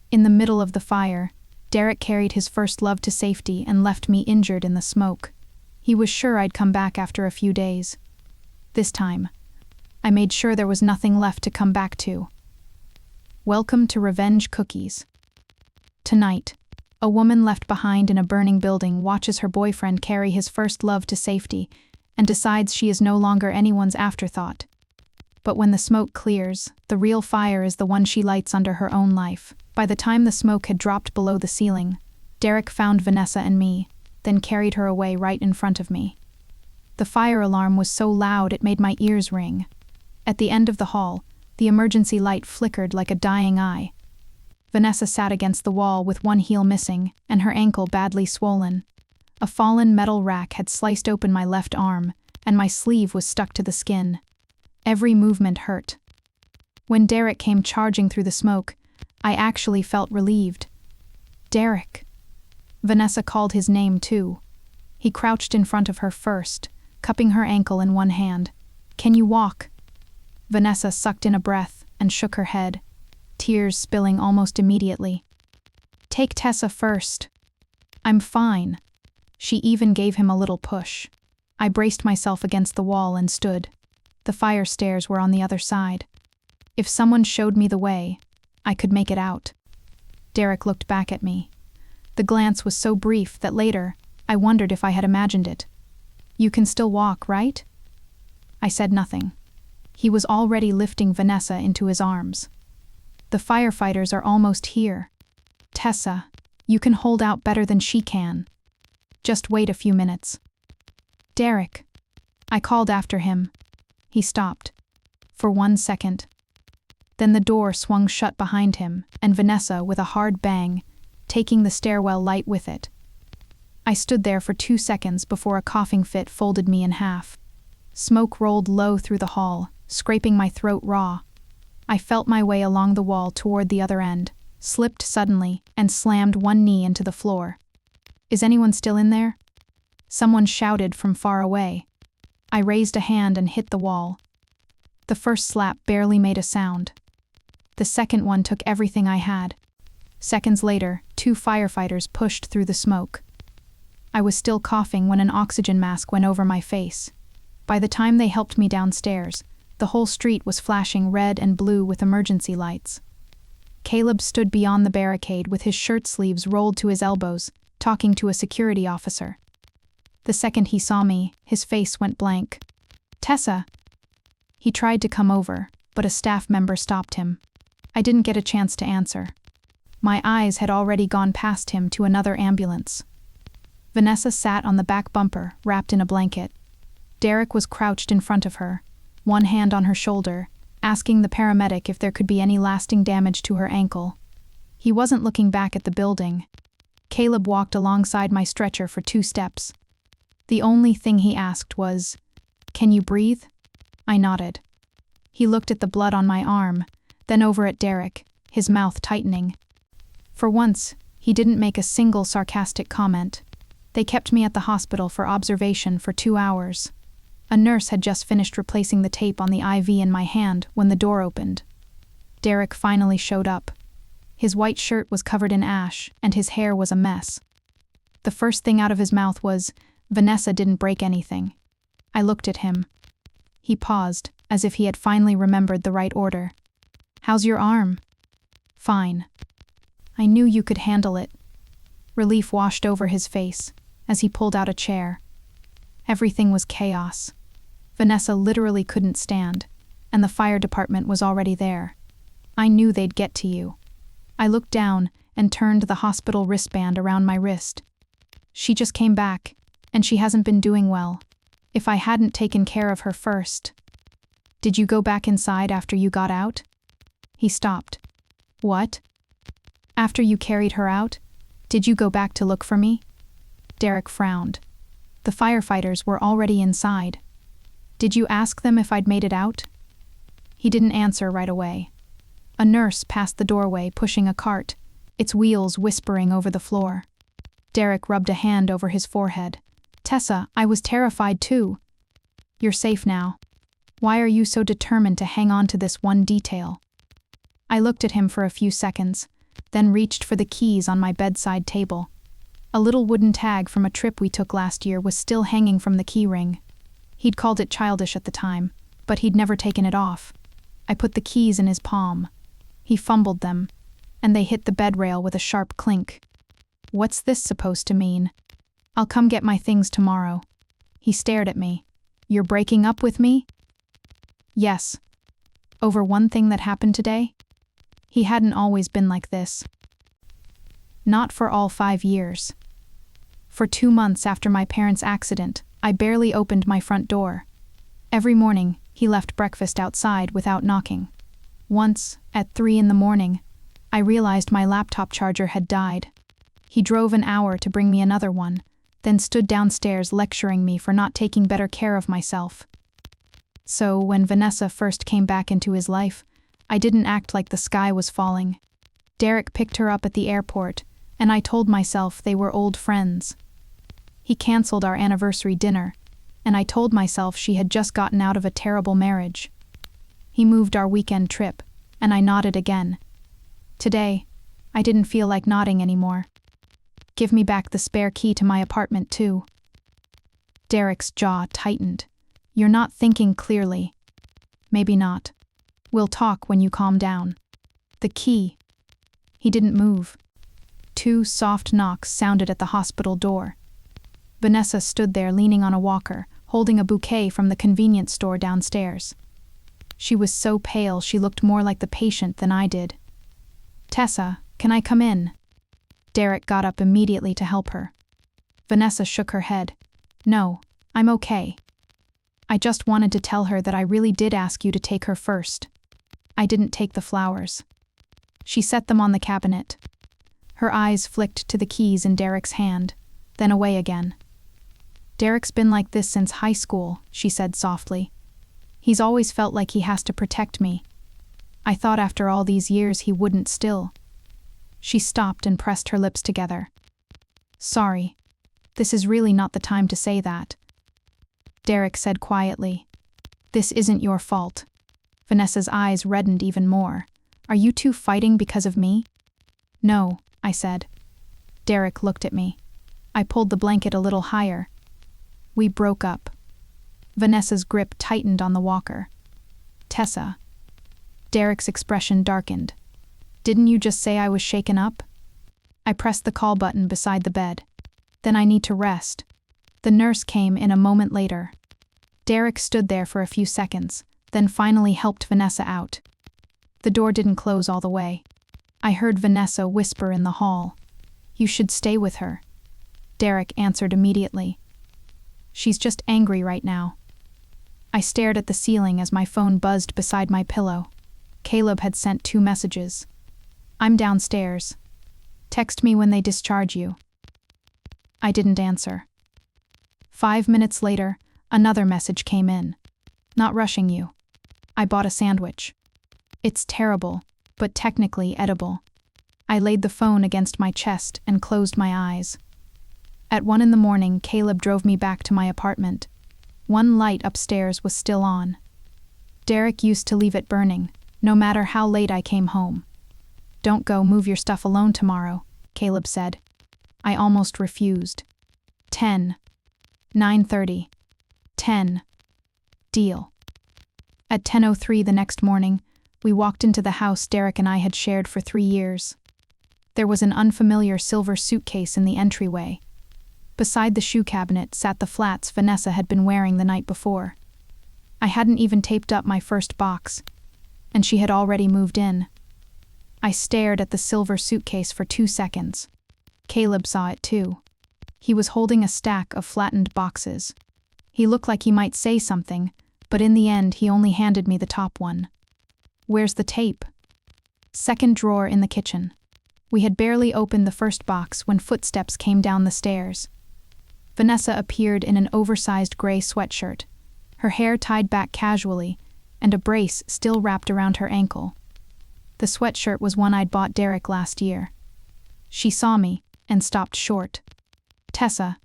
In the middle of the fire, Derek carried his first love to safety and left me injured in the smoke. He was sure I'd come back after a few days. This time, I made sure there was nothing left to come back to. Welcome to Revenge Cookies. Tonight, a woman left behind in a burning building watches her boyfriend carry his first love to safety and decides she is no longer anyone's afterthought. But when the smoke clears, the real fire is the one she lights under her own life. By the time the smoke had dropped below the ceiling, Derek found Vanessa and me, then carried her away right in front of me. The fire alarm was so loud it made my ears ring. At the end of the hall, the emergency light flickered like a dying eye. Vanessa sat against the wall with one heel missing and her ankle badly swollen. A fallen metal rack had sliced open my left arm, and my sleeve was stuck to the skin. Every movement hurt. When Derek came charging through the smoke, I actually felt relieved. Derek. Vanessa called his name too. He crouched in front of her first, cupping her ankle in one hand. "Can you walk?" Vanessa sucked in a breath and shook her head, tears spilling almost immediately. "Take Tessa first." "I'm fine." She even gave him a little push. I braced myself against the wall and stood. The fire stairs were on the other side. If someone showed me the way, I could make it out. Derek looked back at me. The glance was so brief that later, I wondered if I had imagined it. "You can still walk, right?" I said nothing. He was already lifting Vanessa into his arms. "The firefighters are almost here. Tessa, you can hold out better than she can. Just wait a few minutes." "Derek." I called after him. He stopped. For 1 second. Then the door swung shut behind him, and Vanessa, with a hard bang, taking the stairwell light with it. I stood there for 2 seconds before a coughing fit folded me in half. Smoke rolled low through the hall, scraping my throat raw. I felt my way along the wall toward the other end, slipped suddenly, and slammed one knee into the floor. "Is anyone still in there?" Someone shouted from far away. I raised a hand and hit the wall. The first slap barely made a sound. The second one took everything I had. Seconds later, 2 firefighters pushed through the smoke. I was still coughing when an oxygen mask went over my face. By the time they helped me downstairs, the whole street was flashing red and blue with emergency lights. Caleb stood beyond the barricade with his shirt sleeves rolled to his elbows, talking to a security officer. The second he saw me, his face went blank. "Tessa!" He tried to come over, but a staff member stopped him. I didn't get a chance to answer. My eyes had already gone past him to another ambulance. Vanessa sat on the back bumper, wrapped in a blanket. Derek was crouched in front of her, one hand on her shoulder, asking the paramedic if there could be any lasting damage to her ankle. He wasn't looking back at the building. Caleb walked alongside my stretcher for 2 steps. The only thing he asked was, "Can you breathe?" I nodded. He looked at the blood on my arm, then over at Derek, his mouth tightening. For once, he didn't make a single sarcastic comment. They kept me at the hospital for observation for 2 hours. A nurse had just finished replacing the tape on the IV in my hand when the door opened. Derek finally showed up. His white shirt was covered in ash, and his hair was a mess. The first thing out of his mouth was, "Vanessa didn't break anything." I looked at him. He paused, as if he had finally remembered the right order. "How's your arm?" "Fine." "I knew you could handle it." Relief washed over his face, as he pulled out a chair. Everything was chaos. Vanessa literally couldn't stand, and the fire department was already there. I knew they'd get to you. I looked down and turned the hospital wristband around my wrist. She just came back, and she hasn't been doing well. If I hadn't taken care of her first. "Did you go back inside after you got out?" He stopped. "What?" "After you carried her out? Did you go back to look for me?" Derek frowned. The firefighters were already inside. "Did you ask them if I'd made it out?" He didn't answer right away. A nurse passed the doorway pushing a cart, its wheels whispering over the floor. Derek rubbed a hand over his forehead. "Tessa, I was terrified too." "You're safe now. Why are you so determined to hang on to this one detail?" I looked at him for a few seconds, then reached for the keys on my bedside table. A little wooden tag from a trip we took last year was still hanging from the key ring. He'd called it childish at the time, but he'd never taken it off. I put the keys in his palm. He fumbled them, and they hit the bed rail with a sharp clink. "What's this supposed to mean?" "I'll come get my things tomorrow." He stared at me. "You're breaking up with me?" "Yes." "Over one thing that happened today?" He hadn't always been like this. Not for all 5 years. For 2 months after my parents' accident, I barely opened my front door. Every morning, he left breakfast outside without knocking. Once, at 3 in the morning, I realized my laptop charger had died. He drove an hour to bring me another one, then stood downstairs lecturing me for not taking better care of myself. So, when Vanessa first came back into his life, I didn't act like the sky was falling. Derek picked her up at the airport, and I told myself they were old friends. He canceled our anniversary dinner, and I told myself she had just gotten out of a terrible marriage. He moved our weekend trip, and I nodded again. Today, I didn't feel like nodding anymore. "Give me back the spare key to my apartment, too." Derek's jaw tightened. "You're not thinking clearly." "Maybe not. We'll talk when you calm down." "The key." He didn't move. 2 soft knocks sounded at the hospital door. Vanessa stood there leaning on a walker, holding a bouquet from the convenience store downstairs. She was so pale she looked more like the patient than I did. "Tessa, can I come in?" Derek got up immediately to help her. Vanessa shook her head. "No, I'm okay. I just wanted to tell her that I really did ask you to take her first. I didn't take the flowers." She set them on the cabinet. Her eyes flicked to the keys in Derek's hand, then away again. "Derek's been like this since high school," she said softly. "He's always felt like he has to protect me. I thought after all these years he wouldn't still." She stopped and pressed her lips together. "Sorry. This is really not the time to say that." Derek said quietly, "This isn't your fault." Vanessa's eyes reddened even more. "Are you two fighting because of me?" "No," I said. Derek looked at me. I pulled the blanket a little higher. "We broke up." Vanessa's grip tightened on the walker. "Tessa." Derek's expression darkened. "Didn't you just say I was shaken up?" I pressed the call button beside the bed. "Then I need to rest." The nurse came in a moment later. Derek stood there for a few seconds, then finally helped Vanessa out. The door didn't close all the way. I heard Vanessa whisper in the hall, "You should stay with her." Derek answered immediately, "She's just angry right now." I stared at the ceiling as my phone buzzed beside my pillow. Caleb had sent 2 messages. "I'm downstairs. Text me when they discharge you." I didn't answer. 5 minutes later, another message came in. "Not rushing you. I bought a sandwich. It's terrible, but technically edible." I laid the phone against my chest and closed my eyes. At 1 in the morning, Caleb drove me back to my apartment. One light upstairs was still on. Derek used to leave it burning, no matter how late I came home. "Don't go move your stuff alone tomorrow," Caleb said. I almost refused. 10. 9:30. 10. Deal. At 10:03 the next morning, we walked into the house Derek and I had shared for 3 years. There was an unfamiliar silver suitcase in the entryway. Beside the shoe cabinet sat the flats Vanessa had been wearing the night before. I hadn't even taped up my first box, and she had already moved in. I stared at the silver suitcase for 2 seconds. Caleb saw it too. He was holding a stack of flattened boxes. He looked like he might say something, but in the end he only handed me the top one. "Where's the tape?" "Second drawer in the kitchen." We had barely opened the first box when footsteps came down the stairs. Vanessa appeared in an oversized gray sweatshirt, her hair tied back casually, and a brace still wrapped around her ankle. The sweatshirt was one I'd bought Derek last year. She saw me and stopped short. "Tessa."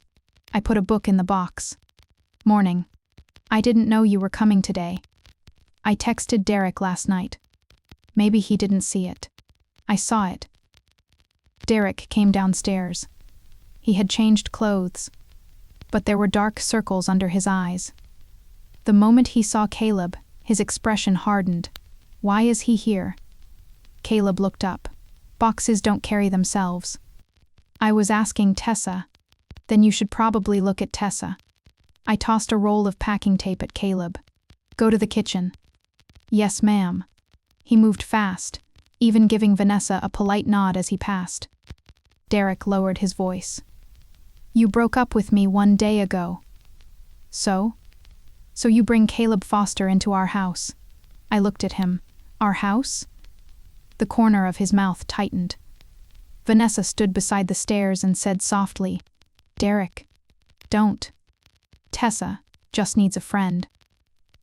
I put a book in the box. "Morning. I didn't know you were coming today. I texted Derek last night." Maybe he didn't see it. I saw it. Derek came downstairs. He had changed clothes, but there were dark circles under his eyes. The moment he saw Caleb, his expression hardened. "Why is he here?" Caleb looked up. "Boxes don't carry themselves." "I was asking Tessa." "Then you should probably look at Tessa." I tossed a roll of packing tape at Caleb. "Go to the kitchen." "Yes, ma'am." He moved fast, even giving Vanessa a polite nod as he passed. Derek lowered his voice. "You broke up with me 1 day ago." "So? So you bring Caleb Foster into our house." I looked at him. "Our house?" The corner of his mouth tightened. Vanessa stood beside the stairs and said softly, "Derek, don't. Tessa just needs a friend."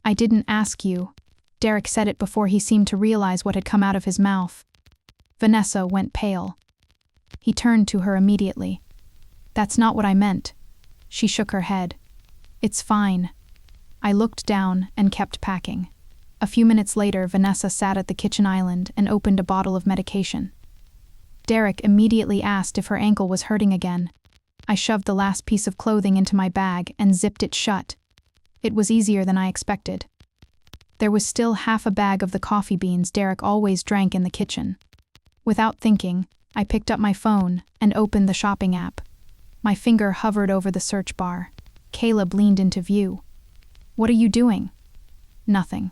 "I didn't ask you." Derek said it before he seemed to realize what had come out of his mouth. Vanessa went pale. He turned to her immediately. "That's not what I meant." She shook her head. "It's fine." I looked down and kept packing. A few minutes later, Vanessa sat at the kitchen island and opened a bottle of medication. Derek immediately asked if her ankle was hurting again. I shoved the last piece of clothing into my bag and zipped it shut. It was easier than I expected. There was still half a bag of the coffee beans Derek always drank in the kitchen. Without thinking, I picked up my phone and opened the shopping app. My finger hovered over the search bar. Caleb leaned into view. "What are you doing?" "Nothing."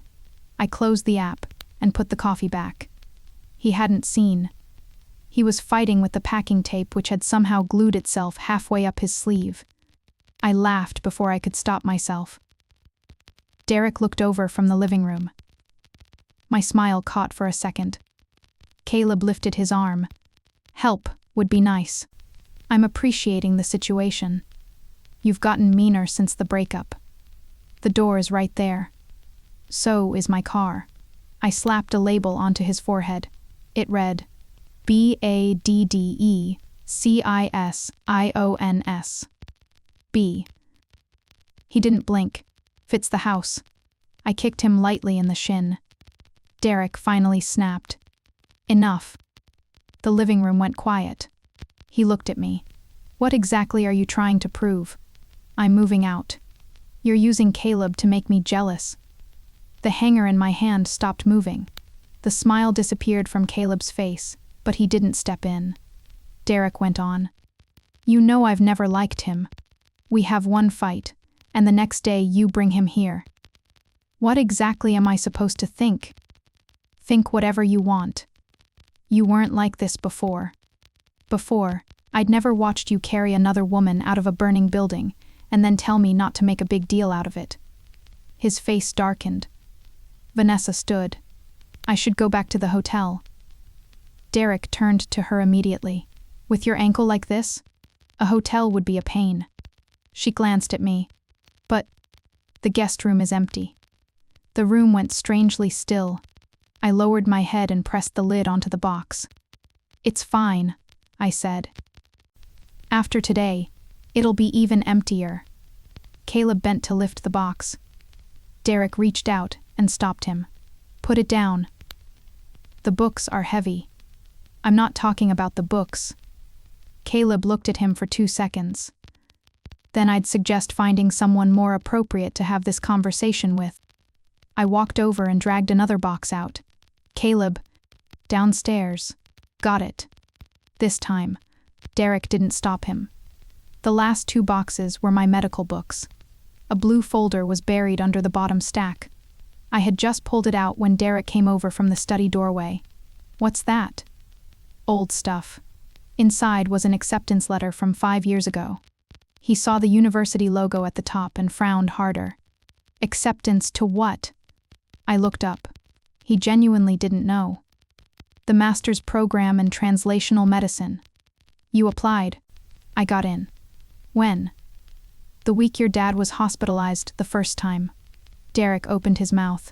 I closed the app and put the coffee back. He hadn't seen. He was fighting with the packing tape which had somehow glued itself halfway up his sleeve. I laughed before I could stop myself. Derek looked over from the living room. My smile caught for a second. Caleb lifted his arm. "Help would be nice. I'm appreciating the situation. You've gotten meaner since the breakup. The door is right there. So is my car." I slapped a label onto his forehead. It read, BADDECISIONS. B. He didn't blink. "Fits the house." I kicked him lightly in the shin. Derek finally snapped. "Enough." The living room went quiet. He looked at me. "What exactly are you trying to prove?" "I'm moving out." "You're using Caleb to make me jealous." The hanger in my hand stopped moving. The smile disappeared from Caleb's face, but he didn't step in. Derek went on. "You know I've never liked him. We have one fight, and the next day you bring him here. What exactly am I supposed to think?" "Think whatever you want. You weren't like this before. Before, I'd never watched you carry another woman out of a burning building and then tell me not to make a big deal out of it." His face darkened. Vanessa stood. "I should go back to the hotel." Derek turned to her immediately. "With your ankle like this? A hotel would be a pain." She glanced at me. "But the guest room is empty." The room went strangely still. I lowered my head and pressed the lid onto the box. "It's fine," I said. "After today, it'll be even emptier." Caleb bent to lift the box. Derek reached out and stopped him. "Put it down. The books are heavy." "I'm not talking about the books." Caleb looked at him for 2 seconds. "Then I'd suggest finding someone more appropriate to have this conversation with." I walked over and dragged another box out. "Caleb, downstairs." "Got it." This time, Derek didn't stop him. The last 2 boxes were my medical books. A blue folder was buried under the bottom stack. I had just pulled it out when Derek came over from the study doorway. "What's that?" "Old stuff." Inside was an acceptance letter from 5 years ago. He saw the university logo at the top and frowned harder. "Acceptance to what?" I looked up. He genuinely didn't know. "The master's program in translational medicine." "You applied." "I got in." "When?" "The week your dad was hospitalized the first time." Derek opened his mouth.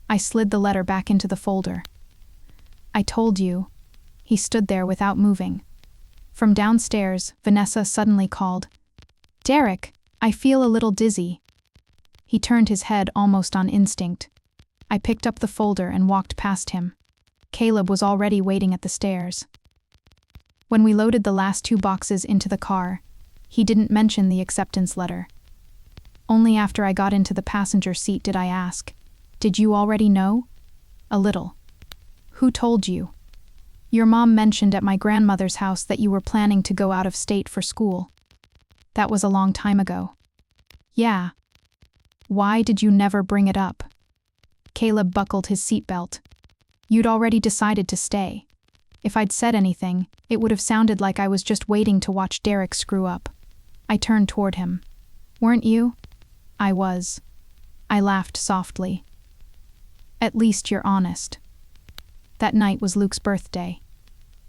I slid the letter back into the folder. "I told you." He stood there without moving. From downstairs, Vanessa suddenly called, "Derek, I feel a little dizzy." He turned his head almost on instinct. I picked up the folder and walked past him. Caleb was already waiting at the stairs. When we loaded the last 2 boxes into the car, he didn't mention the acceptance letter. Only after I got into the passenger seat did I ask, "Did you already know?" "A little." "Who told you?" "Your mom mentioned at my grandmother's house that you were planning to go out of state for school." "That was a long time ago." "Yeah." "Why did you never bring it up?" Caleb buckled his seatbelt. "You'd already decided to stay. If I'd said anything, it would have sounded like I was just waiting to watch Derek screw up." I turned toward him. "Weren't you?" "I was." I laughed softly. "At least you're honest." That night was Luke's birthday.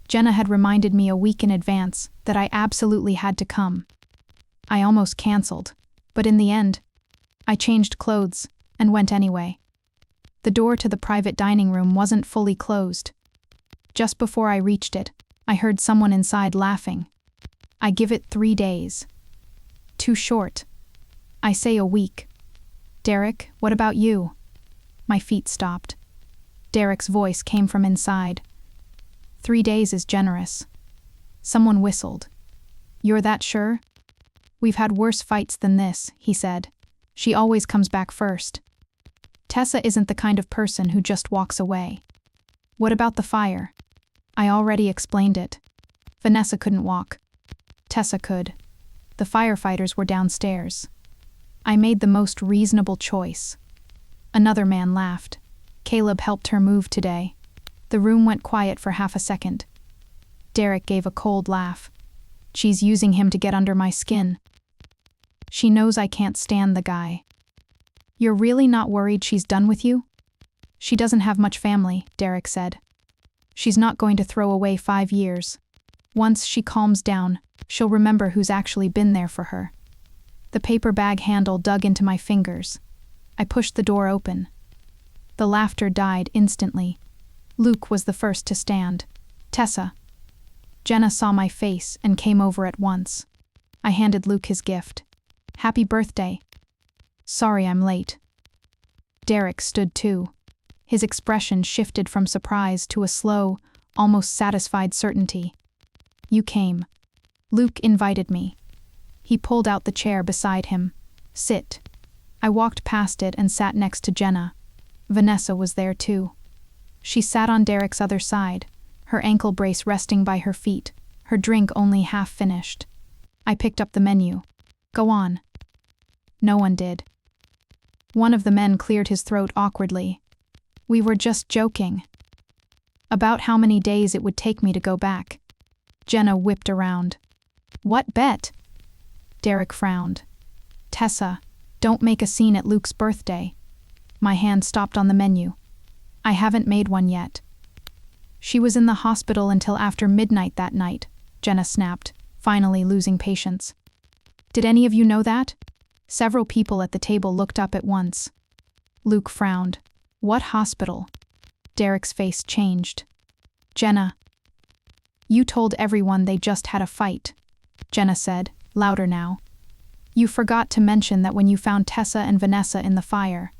Jenna had reminded me a week in advance that I absolutely had to come. I almost canceled, but in the end, I changed clothes and went anyway. The door to the private dining room wasn't fully closed. Just before I reached it, I heard someone inside laughing. "I give it 3 days." "Too short." "I say a week." "Derek, what about you?" My feet stopped. Derek's voice came from inside. 3 days is generous." Someone whistled. "You're that sure?" "We've had worse fights than this," he said. "She always comes back first. Tessa isn't the kind of person who just walks away." "What about the fire?" "I already explained it. Vanessa couldn't walk. Tessa could. The firefighters were downstairs. I made the most reasonable choice." Another man laughed. "Caleb helped her move today." The room went quiet for half a second. Derek gave a cold laugh. "She's using him to get under my skin. She knows I can't stand the guy." "You're really not worried she's done with you?" "She doesn't have much family," Derek said. "She's not going to throw away 5 years. Once she calms down, she'll remember who's actually been there for her." The paper bag handle dug into my fingers. I pushed the door open. The laughter died instantly. Luke was the first to stand. "Tessa." Jenna saw my face and came over at once. I handed Luke his gift. "Happy birthday." "Sorry I'm late." Derek stood too. His expression shifted from surprise to a slow, almost satisfied certainty. "You came." Luke invited me. He pulled out the chair beside him. "Sit." I walked past it and sat next to Jenna. Vanessa was there too. She sat on Derek's other side, her ankle brace resting by her feet, her drink only half finished. I picked up the menu. "Go on." No one did. One of the men cleared his throat awkwardly. "We were just joking. About how many days it would take me to go back." Jenna whipped around. "What bet?" Derek frowned. "Tessa, don't make a scene at Luke's birthday." My hand stopped on the menu. "I haven't made one yet." "She was in the hospital until after midnight that night," Jenna snapped, finally losing patience. "Did any of you know that?" Several people at the table looked up at once. Luke frowned. "What hospital?" Derek's face changed. "Jenna." "You told everyone they just had a fight," Jenna said, louder now. "You forgot to mention that when you found Tessa and Vanessa in the fire,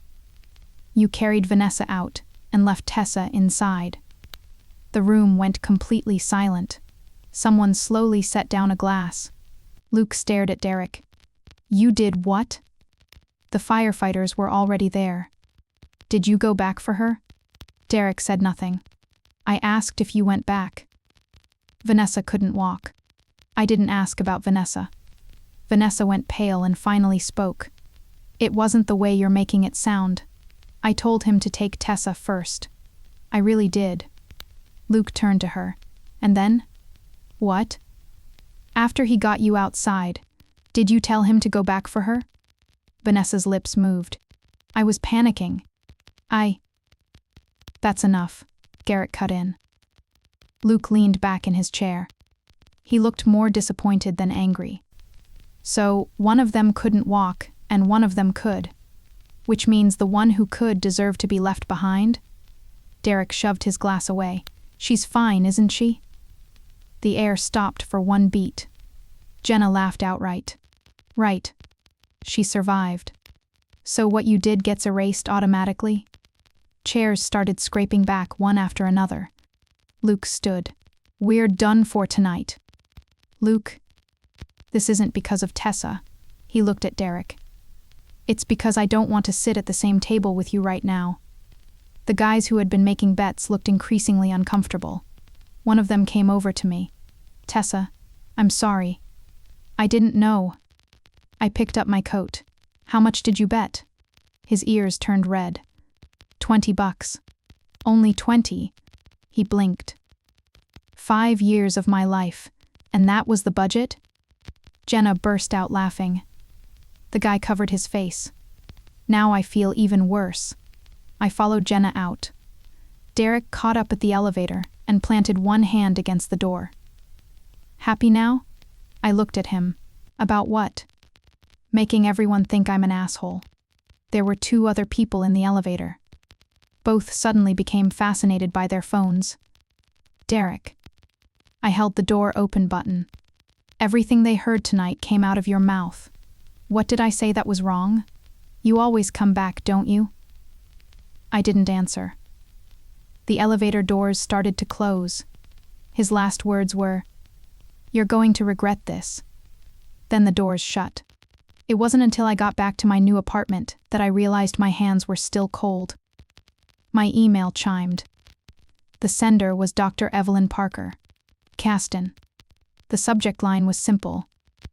you carried Vanessa out and left Tessa inside." The room went completely silent. Someone slowly set down a glass. Luke stared at Derek. "You did what?" "The firefighters were already there." "Did you go back for her?" Derek said nothing. "I asked if you went back." "Vanessa couldn't walk." "I didn't ask about Vanessa." Vanessa went pale and finally spoke. "It wasn't the way you're making it sound. I told him to take Tessa first. I really did." Luke turned to her. "And then?" "What?" "After he got you outside, did you tell him to go back for her?" Vanessa's lips moved. "I was panicking. That's enough," Garrett cut in. Luke leaned back in his chair. He looked more disappointed than angry. "So, one of them couldn't walk, and one of them could. Which means the one who could deserved to be left behind?" Derek shoved his glass away. "She's fine, isn't she?" The air stopped for one beat. Jenna laughed outright. "Right. She survived. So what you did gets erased automatically?" Chairs started scraping back one after another. Luke stood. We're done for tonight. Luke, this isn't because of Tessa. He looked at Derek. It's because I don't want to sit at the same table with you right now. The guys who had been making bets looked increasingly uncomfortable. One of them came over to me. Tessa, I'm sorry. I didn't know. I picked up my coat. How much did you bet? His ears turned red. $20. Only 20. He blinked. 5 years of my life, and that was the budget? Jenna burst out laughing. The guy covered his face. Now I feel even worse. I followed Jenna out. Derek caught up at the elevator and planted one hand against the door. Happy now? I looked at him. About what? Making everyone think I'm an asshole. There were 2 other people in the elevator. Both suddenly became fascinated by their phones. Derek. I held the door open button. Everything they heard tonight came out of your mouth. What did I say that was wrong? You always come back, don't you? I didn't answer. The elevator doors started to close. His last words were, "You're going to regret this." Then the doors shut. It wasn't until I got back to my new apartment that I realized my hands were still cold. My email chimed. The sender was Dr. Evelyn Parker, Caston. The subject line was simple.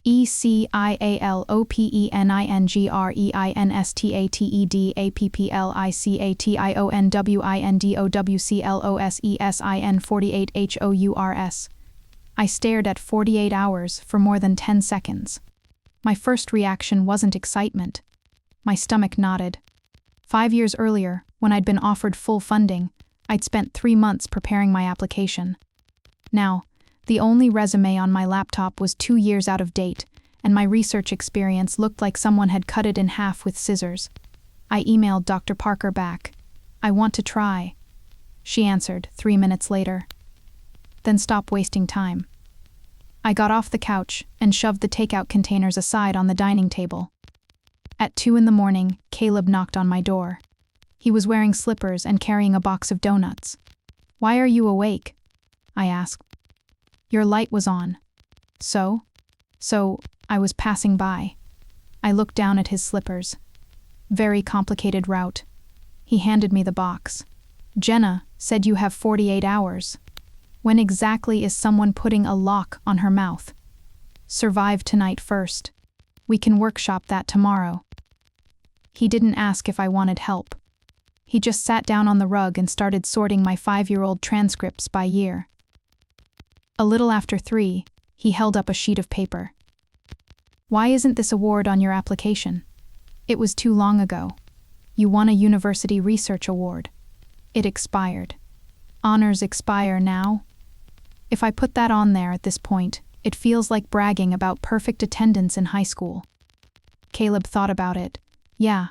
ECIALOPENINGREINSTATIONWCLOSESIN48HOURS. I stared at 48 hours for more than 10 seconds. My first reaction wasn't excitement. My stomach knotted. 5 years earlier, when I'd been offered full funding, I'd spent 3 months preparing my application. Now, the only resume on my laptop was 2 years out of date, and my research experience looked like someone had cut it in half with scissors. I emailed Dr. Parker back. I want to try. She answered 3 minutes later. Then stop wasting time. I got off the couch and shoved the takeout containers aside on the dining table. At 2 a.m, Caleb knocked on my door. He was wearing slippers and carrying a box of donuts. "Why are you awake?" I asked. "Your light was on." So, I was passing by. I looked down at his slippers. Very complicated route. He handed me the box. "Jenna said you have 48 hours. When exactly is someone putting a lock on her mouth? Survive tonight first. We can workshop that tomorrow." He didn't ask if I wanted help. He just sat down on the rug and started sorting my 5-year-old transcripts by year. A little after 3, he held up a sheet of paper. "Why isn't this award on your application? It was too long ago. You won a university research award. It expired. Honors expire now. If I put that on there at this point, it feels like bragging about perfect attendance in high school." Caleb thought about it. Yeah,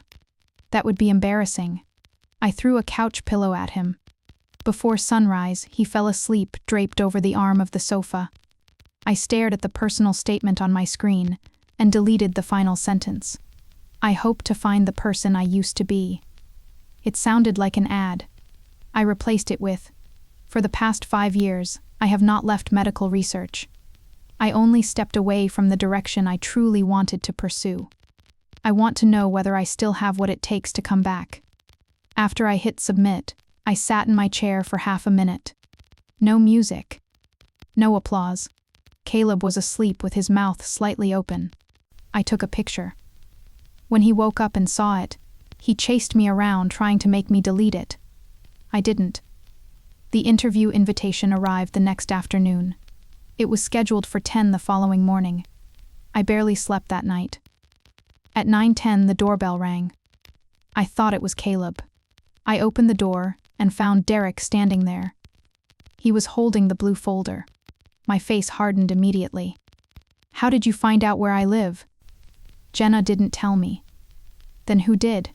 that would be embarrassing. I threw a couch pillow at him. Before sunrise, he fell asleep draped over the arm of the sofa. I stared at the personal statement on my screen and deleted the final sentence. "I hope to find the person I used to be." It sounded like an ad. I replaced it with, "For the past 5 years, I have not left medical research. I only stepped away from the direction I truly wanted to pursue. I want to know whether I still have what it takes to come back." After I hit submit, I sat in my chair for half a minute. No music. No applause. Caleb was asleep with his mouth slightly open. I took a picture. When he woke up and saw it, he chased me around trying to make me delete it. I didn't. The interview invitation arrived the next afternoon. It was scheduled for 10 the following morning. I barely slept that night. At 9:10, the doorbell rang. I thought it was Caleb. I opened the door and found Derek standing there. He was holding the blue folder. My face hardened immediately. "How did you find out where I live?" "Jenna didn't tell me." "Then who did?"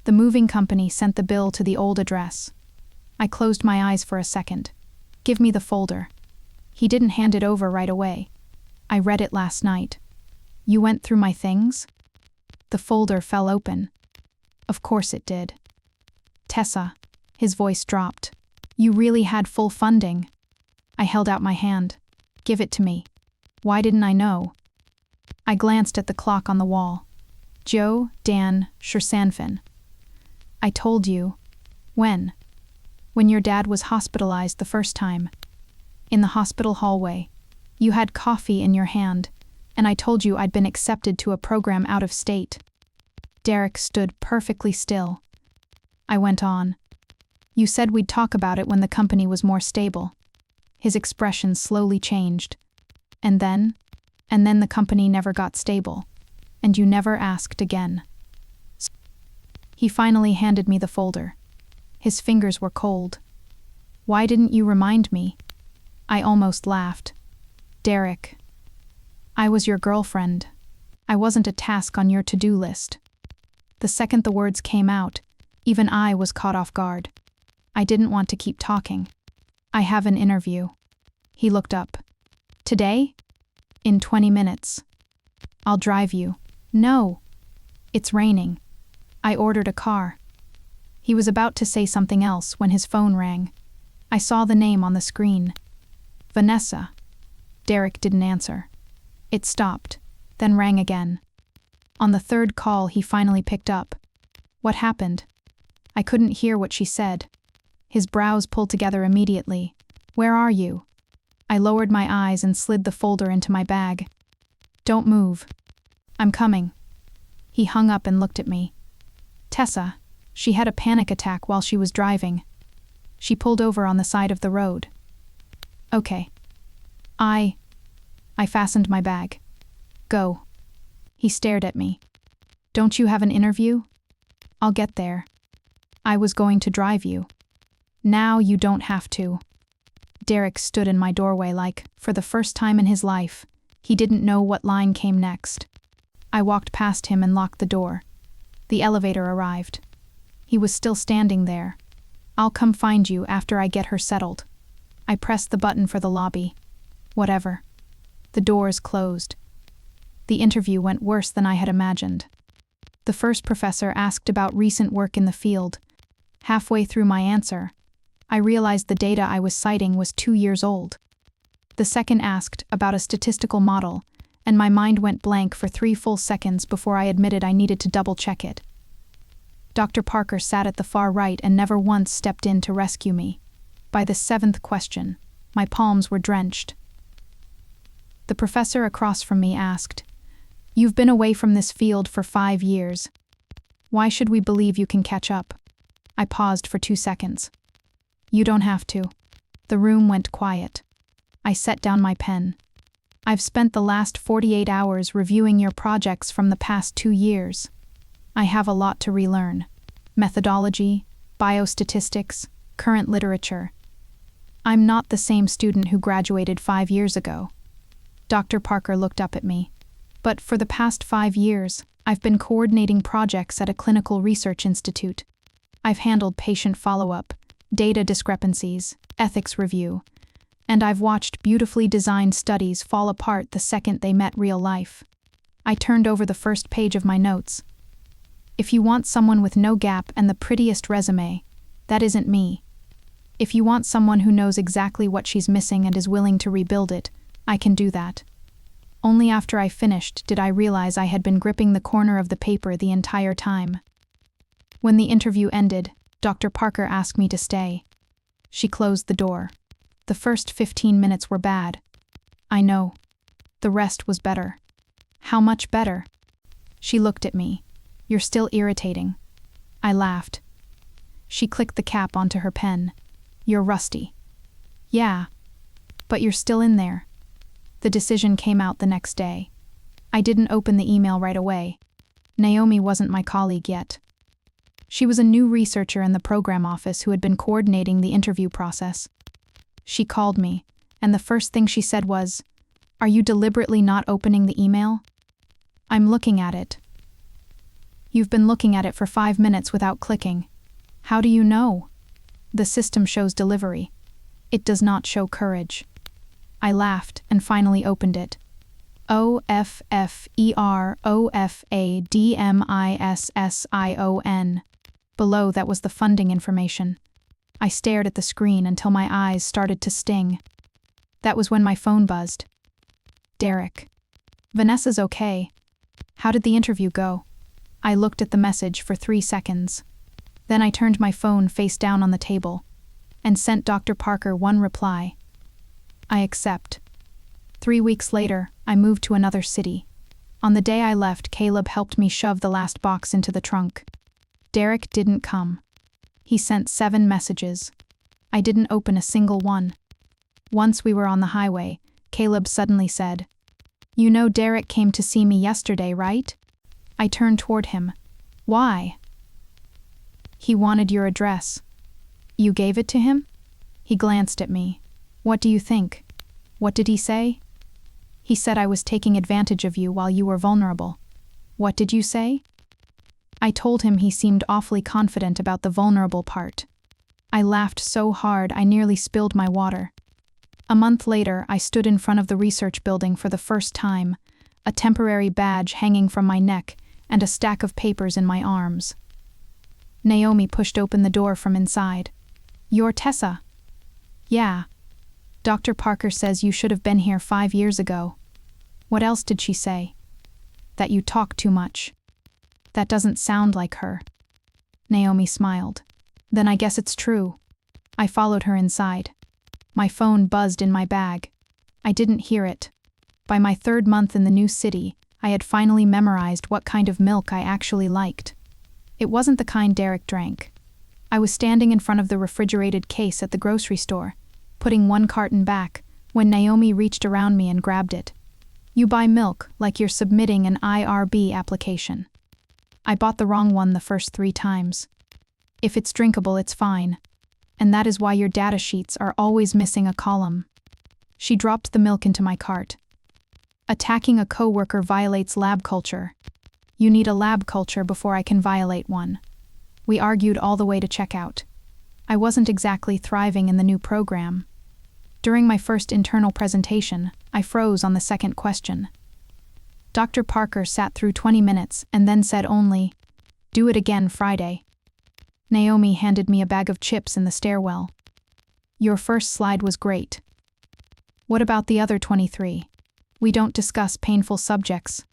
"The moving company sent the bill to the old address." I closed my eyes for a second. "Give me the folder." He didn't hand it over right away. "I read it last night." "You went through my things?" The folder fell open. Of course it did. "Tessa," his voice dropped. "You really had full funding." I held out my hand. Give it to me. Why didn't I know? I glanced at the clock on the wall. Joe Dan Schersanfin. I told you. When? When your dad was hospitalized the first time. In the hospital hallway. You had coffee in your hand, and I told you I'd been accepted to a program out of state. Derek stood perfectly still. I went on. You said we'd talk about it when the company was more stable. His expression slowly changed. And then the company never got stable, and you never asked again. He finally handed me the folder. His fingers were cold. Why didn't you remind me? I almost laughed. Derek. I was your girlfriend. I wasn't a task on your to-do list. The second the words came out, even I was caught off guard. I didn't want to keep talking. I have an interview. He looked up. Today? In 20 minutes. I'll drive you. No. It's raining. I ordered a car. He was about to say something else when his phone rang. I saw the name on the screen. Vanessa. Derek didn't answer. It stopped, then rang again. On the third call, he finally picked up. What happened? I couldn't hear what she said. His brows pulled together immediately. Where are you? I lowered my eyes and slid the folder into my bag. Don't move. I'm coming. He hung up and looked at me. Tessa. She had a panic attack while she was driving. She pulled over on the side of the road. Okay. I fastened my bag. Go. He stared at me. Don't you have an interview? I'll get there. I was going to drive you. Now you don't have to. Derek stood in my doorway like, for the first time in his life, he didn't know what line came next. I walked past him and locked the door. The elevator arrived. He was still standing there. I'll come find you after I get her settled. I pressed the button for the lobby. Whatever. The doors closed. The interview went worse than I had imagined. The first professor asked about recent work in the field. Halfway through my answer, I realized the data I was citing was 2 years old. The second asked about a statistical model, and my mind went blank for 3 full seconds before I admitted I needed to double-check it. Dr. Parker sat at the far right and never once stepped in to rescue me. By the 7th question, my palms were drenched. The professor across from me asked, You've been away from this field for 5 years. Why should we believe you can catch up? I paused for 2 seconds. You don't have to. The room went quiet. I set down my pen. I've spent the last 48 hours reviewing your projects from the past 2 years. I have a lot to relearn. Methodology, biostatistics, current literature. I'm not the same student who graduated 5 years ago. Dr. Parker looked up at me. But for the past 5 years, I've been coordinating projects at a clinical research institute. I've handled patient follow-up, data discrepancies, ethics review, and I've watched beautifully designed studies fall apart the second they met real life. I turned over the first page of my notes. If you want someone with no gap and the prettiest resume, that isn't me. If you want someone who knows exactly what she's missing and is willing to rebuild it, I can do that. Only after I finished did I realize I had been gripping the corner of the paper the entire time. When the interview ended, Dr. Parker asked me to stay. She closed the door. The first 15 minutes were bad. I know. The rest was better. How much better? She looked at me. You're still irritating. I laughed. She clicked the cap onto her pen. You're rusty. Yeah. But you're still in there. The decision came out the next day. I didn't open the email right away. Naomi wasn't my colleague yet. She was a new researcher in the program office who had been coordinating the interview process. She called me, and the first thing she said was, Are you deliberately not opening the email? I'm looking at it. You've been looking at it for 5 minutes without clicking. How do you know? The system shows delivery. It does not show courage. I laughed and finally opened it. OFFEROFADMISSION. Below that was the funding information. I stared at the screen until my eyes started to sting. That was when my phone buzzed. Derek. Vanessa's okay. How did the interview go? I looked at the message for 3 seconds. Then I turned my phone face down on the table and sent Dr. Parker one reply. I accept. 3 weeks later, I moved to another city. On the day I left, Caleb helped me shove the last box into the trunk. Derek didn't come. He sent 7 messages. I didn't open a single one. Once we were on the highway, Caleb suddenly said, "You know Derek came to see me yesterday, right?" I turned toward him. "Why?" "He wanted your address." "You gave it to him?" He glanced at me. "What do you think?" "What did he say?" "He said I was taking advantage of you while you were vulnerable." "What did you say?" I told him he seemed awfully confident about the vulnerable part. I laughed so hard I nearly spilled my water. A month later, I stood in front of the research building for the first time, a temporary badge hanging from my neck and a stack of papers in my arms. Naomi pushed open the door from inside. "You're Tessa?" "Yeah. Dr. Parker says you should have been here 5 years ago." "What else did she say?" "That you talk too much." "That doesn't sound like her." Naomi smiled. "Then I guess it's true." I followed her inside. My phone buzzed in my bag. I didn't hear it. By my 3rd month in the new city, I had finally memorized what kind of milk I actually liked. It wasn't the kind Derek drank. I was standing in front of the refrigerated case at the grocery store, putting one carton back, when Naomi reached around me and grabbed it. "You buy milk like you're submitting an IRB application." I bought the wrong one the first 3 times. "If it's drinkable, it's fine. And that is why your data sheets are always missing a column." She dropped the milk into my cart. "Attacking a coworker violates lab culture. You need a lab culture before I can violate one." We argued all the way to checkout. I wasn't exactly thriving in the new program. During my first internal presentation, I froze on the second question. Dr. Parker sat through 20 minutes and then said only, "Do it again Friday." Naomi handed me a bag of chips in the stairwell. "Your first slide was great. What about the other 23? We don't discuss painful subjects."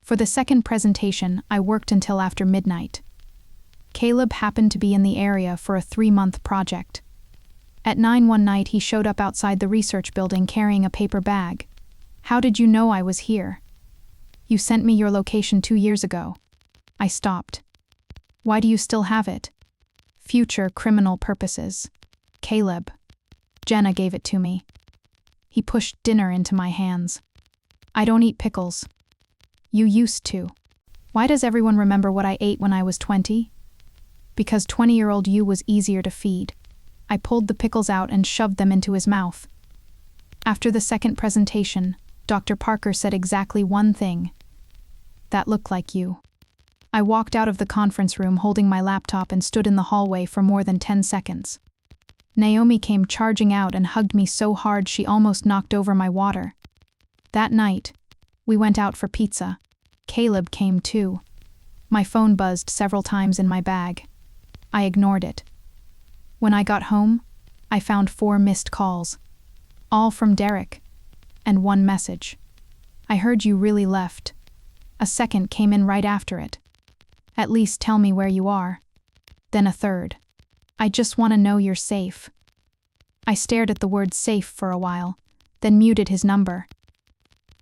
For the second presentation, I worked until after midnight. Caleb happened to be in the area for a 3-month project. At 9 one night, he showed up outside the research building carrying a paper bag. "How did you know I was here?" "You sent me your location 2 years ago." I stopped. "Why do you still have it?" "Future criminal purposes." "Caleb." "Jenna gave it to me." He pushed dinner into my hands. "I don't eat pickles." "You used to." "Why does everyone remember what I ate when I was 20? "Because 20-year-old you was easier to feed." I pulled the pickles out and shoved them into his mouth. After the second presentation, Dr. Parker said exactly one thing. "That looked like you." I walked out of the conference room holding my laptop and stood in the hallway for more than 10 seconds. Naomi came charging out and hugged me so hard she almost knocked over my water. That night, we went out for pizza. Caleb came too. My phone buzzed several times in my bag. I ignored it. When I got home, I found 4 missed calls. All from Derek. And 1 message. "I heard you really left." A second came in right after it. "At least tell me where you are." Then a third. "I just want to know you're safe." I stared at the word safe for a while, then muted his number.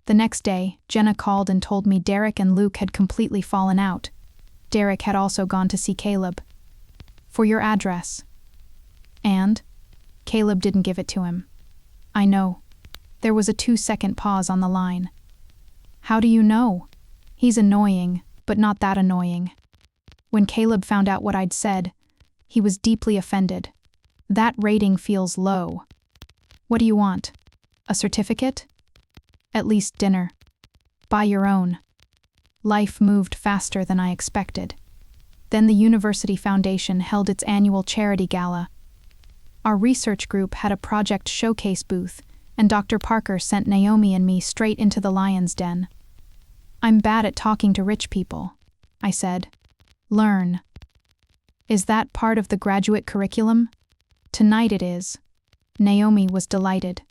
The next day, Jenna called and told me Derek and Luke had completely fallen out. Derek had also gone to see Caleb. "For your address." "And?" "Caleb didn't give it to him." "I know." There was a 2-second pause on the line. "How do you know?" "He's annoying, but not that annoying." When Caleb found out what I'd said, he was deeply offended. "That rating feels low." "What do you want? A certificate?" "At least dinner." "Buy your own." Life moved faster than I expected. Then the University Foundation held its annual charity gala. Our research group had a project showcase booth, and Dr. Parker sent Naomi and me straight into the lion's den. "I'm bad at talking to rich people," I said. "Learn." "Is that part of the graduate curriculum?" "Tonight it is." Naomi was delighted.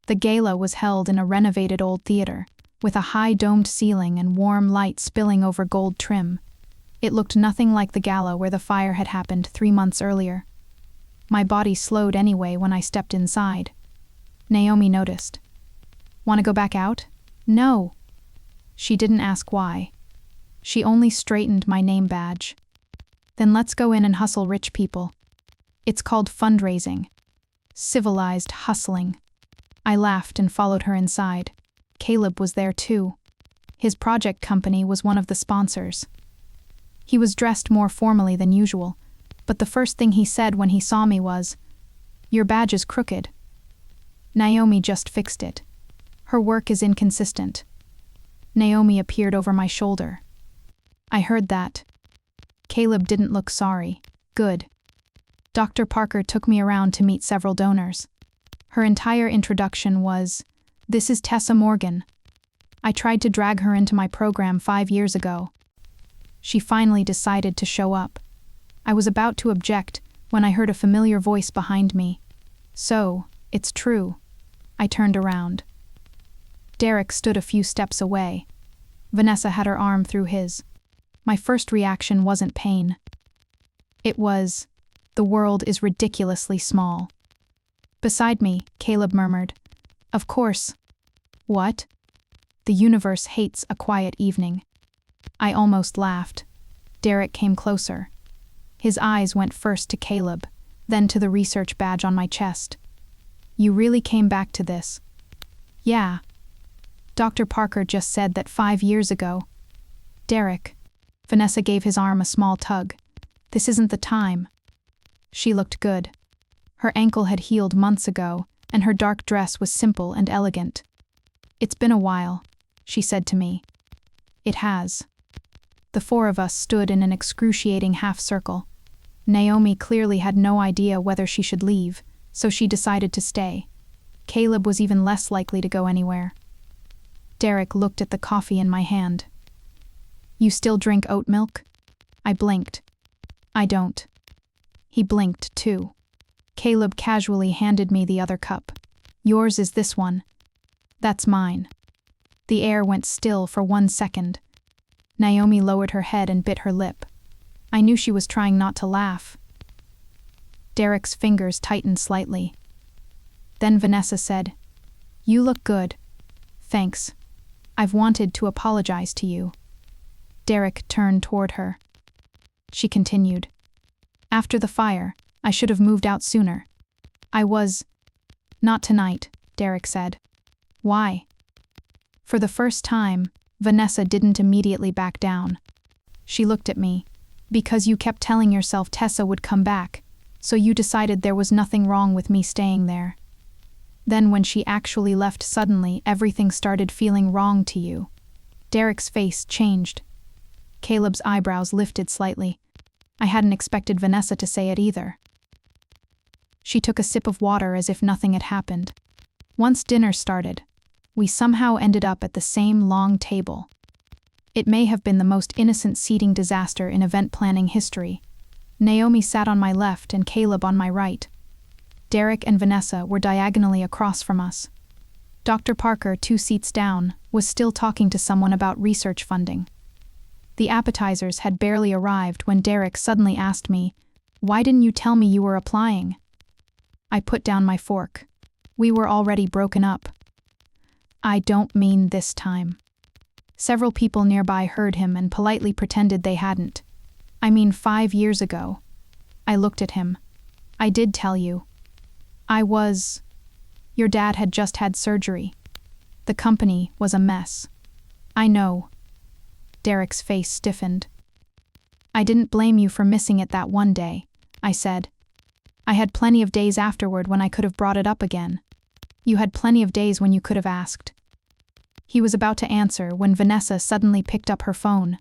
The gala was held in a renovated old theater, with a high domed ceiling and warm light spilling over gold trim. It looked nothing like the gala where the fire had happened 3 months earlier. My body slowed anyway when I stepped inside. Naomi noticed. "Want to go back out?" "No." She didn't ask why. She only straightened my name badge. "Then let's go in and hustle rich people. It's called fundraising. Civilized hustling." I laughed and followed her inside. Caleb was there too. His project company was one of the sponsors. He was dressed more formally than usual, but the first thing he said when he saw me was, "Your badge is crooked." Naomi just fixed it. Her work is inconsistent. Naomi appeared over my shoulder. I heard that. Caleb didn't look sorry. Good. Dr. Parker took me around to meet several donors. Her entire introduction was, "This is Tessa Morgan. I tried to drag her into my program 5 years ago." She finally decided to show up. I was about to object when I heard a familiar voice behind me. "So, it's true." I turned around. Derek stood a few steps away. Vanessa had her arm through his. My first reaction wasn't pain. It was, "The world is ridiculously small." Beside me, Caleb murmured, "Of course." "What?" "The universe hates a quiet evening." I almost laughed. Derek came closer. His eyes went first to Caleb, then to the research badge on my chest. "You really came back to this?" "Yeah. Dr. Parker just said that 5 years ago." "Derek." Vanessa gave his arm a small tug. "This isn't the time." She looked good. Her ankle had healed months ago, and her dark dress was simple and elegant. "It's been a while," she said to me. It has. The 4 of us stood in an excruciating half-circle. Naomi clearly had no idea whether she should leave, so she decided to stay. Caleb was even less likely to go anywhere. Derek looked at the coffee in my hand. "You still drink oat milk?" I blinked. "I don't." He blinked, too. Caleb casually handed me the other cup. "Yours is this one." "That's mine." The air went still for 1 second. Naomi lowered her head and bit her lip. I knew she was trying not to laugh. Derek's fingers tightened slightly. Then Vanessa said, "You look good." "Thanks. I've wanted to apologize to you." Derek turned toward her. She continued, "After the fire, I should have moved out sooner. I was—" "Not tonight," Derek said. "Why?" For the first time, Vanessa didn't immediately back down. She looked at me. "Because you kept telling yourself Tessa would come back, so you decided there was nothing wrong with me staying there. Then when she actually left suddenly, everything started feeling wrong to you." Derek's face changed. Caleb's eyebrows lifted slightly. I hadn't expected Vanessa to say it either. She took a sip of water as if nothing had happened. Once dinner started, we somehow ended up at the same long table. It may have been the most innocent seating disaster in event planning history. Naomi sat on my left and Caleb on my right. Derek and Vanessa were diagonally across from us. Dr. Parker, 2 seats down, was still talking to someone about research funding. The appetizers had barely arrived when Derek suddenly asked me, "Why didn't you tell me you were applying?" I put down my fork. We were already broken up. "I don't mean this time." Several people nearby heard him and politely pretended they hadn't. "I mean 5 years ago." I looked at him. "I did tell you. Your dad had just had surgery. The company was a mess." "I know." Derek's face stiffened. "I didn't blame you for missing it that one day," I said. "I had plenty of days afterward when I could have brought it up again. You had plenty of days when you could have asked." He was about to answer when Vanessa suddenly picked up her phone.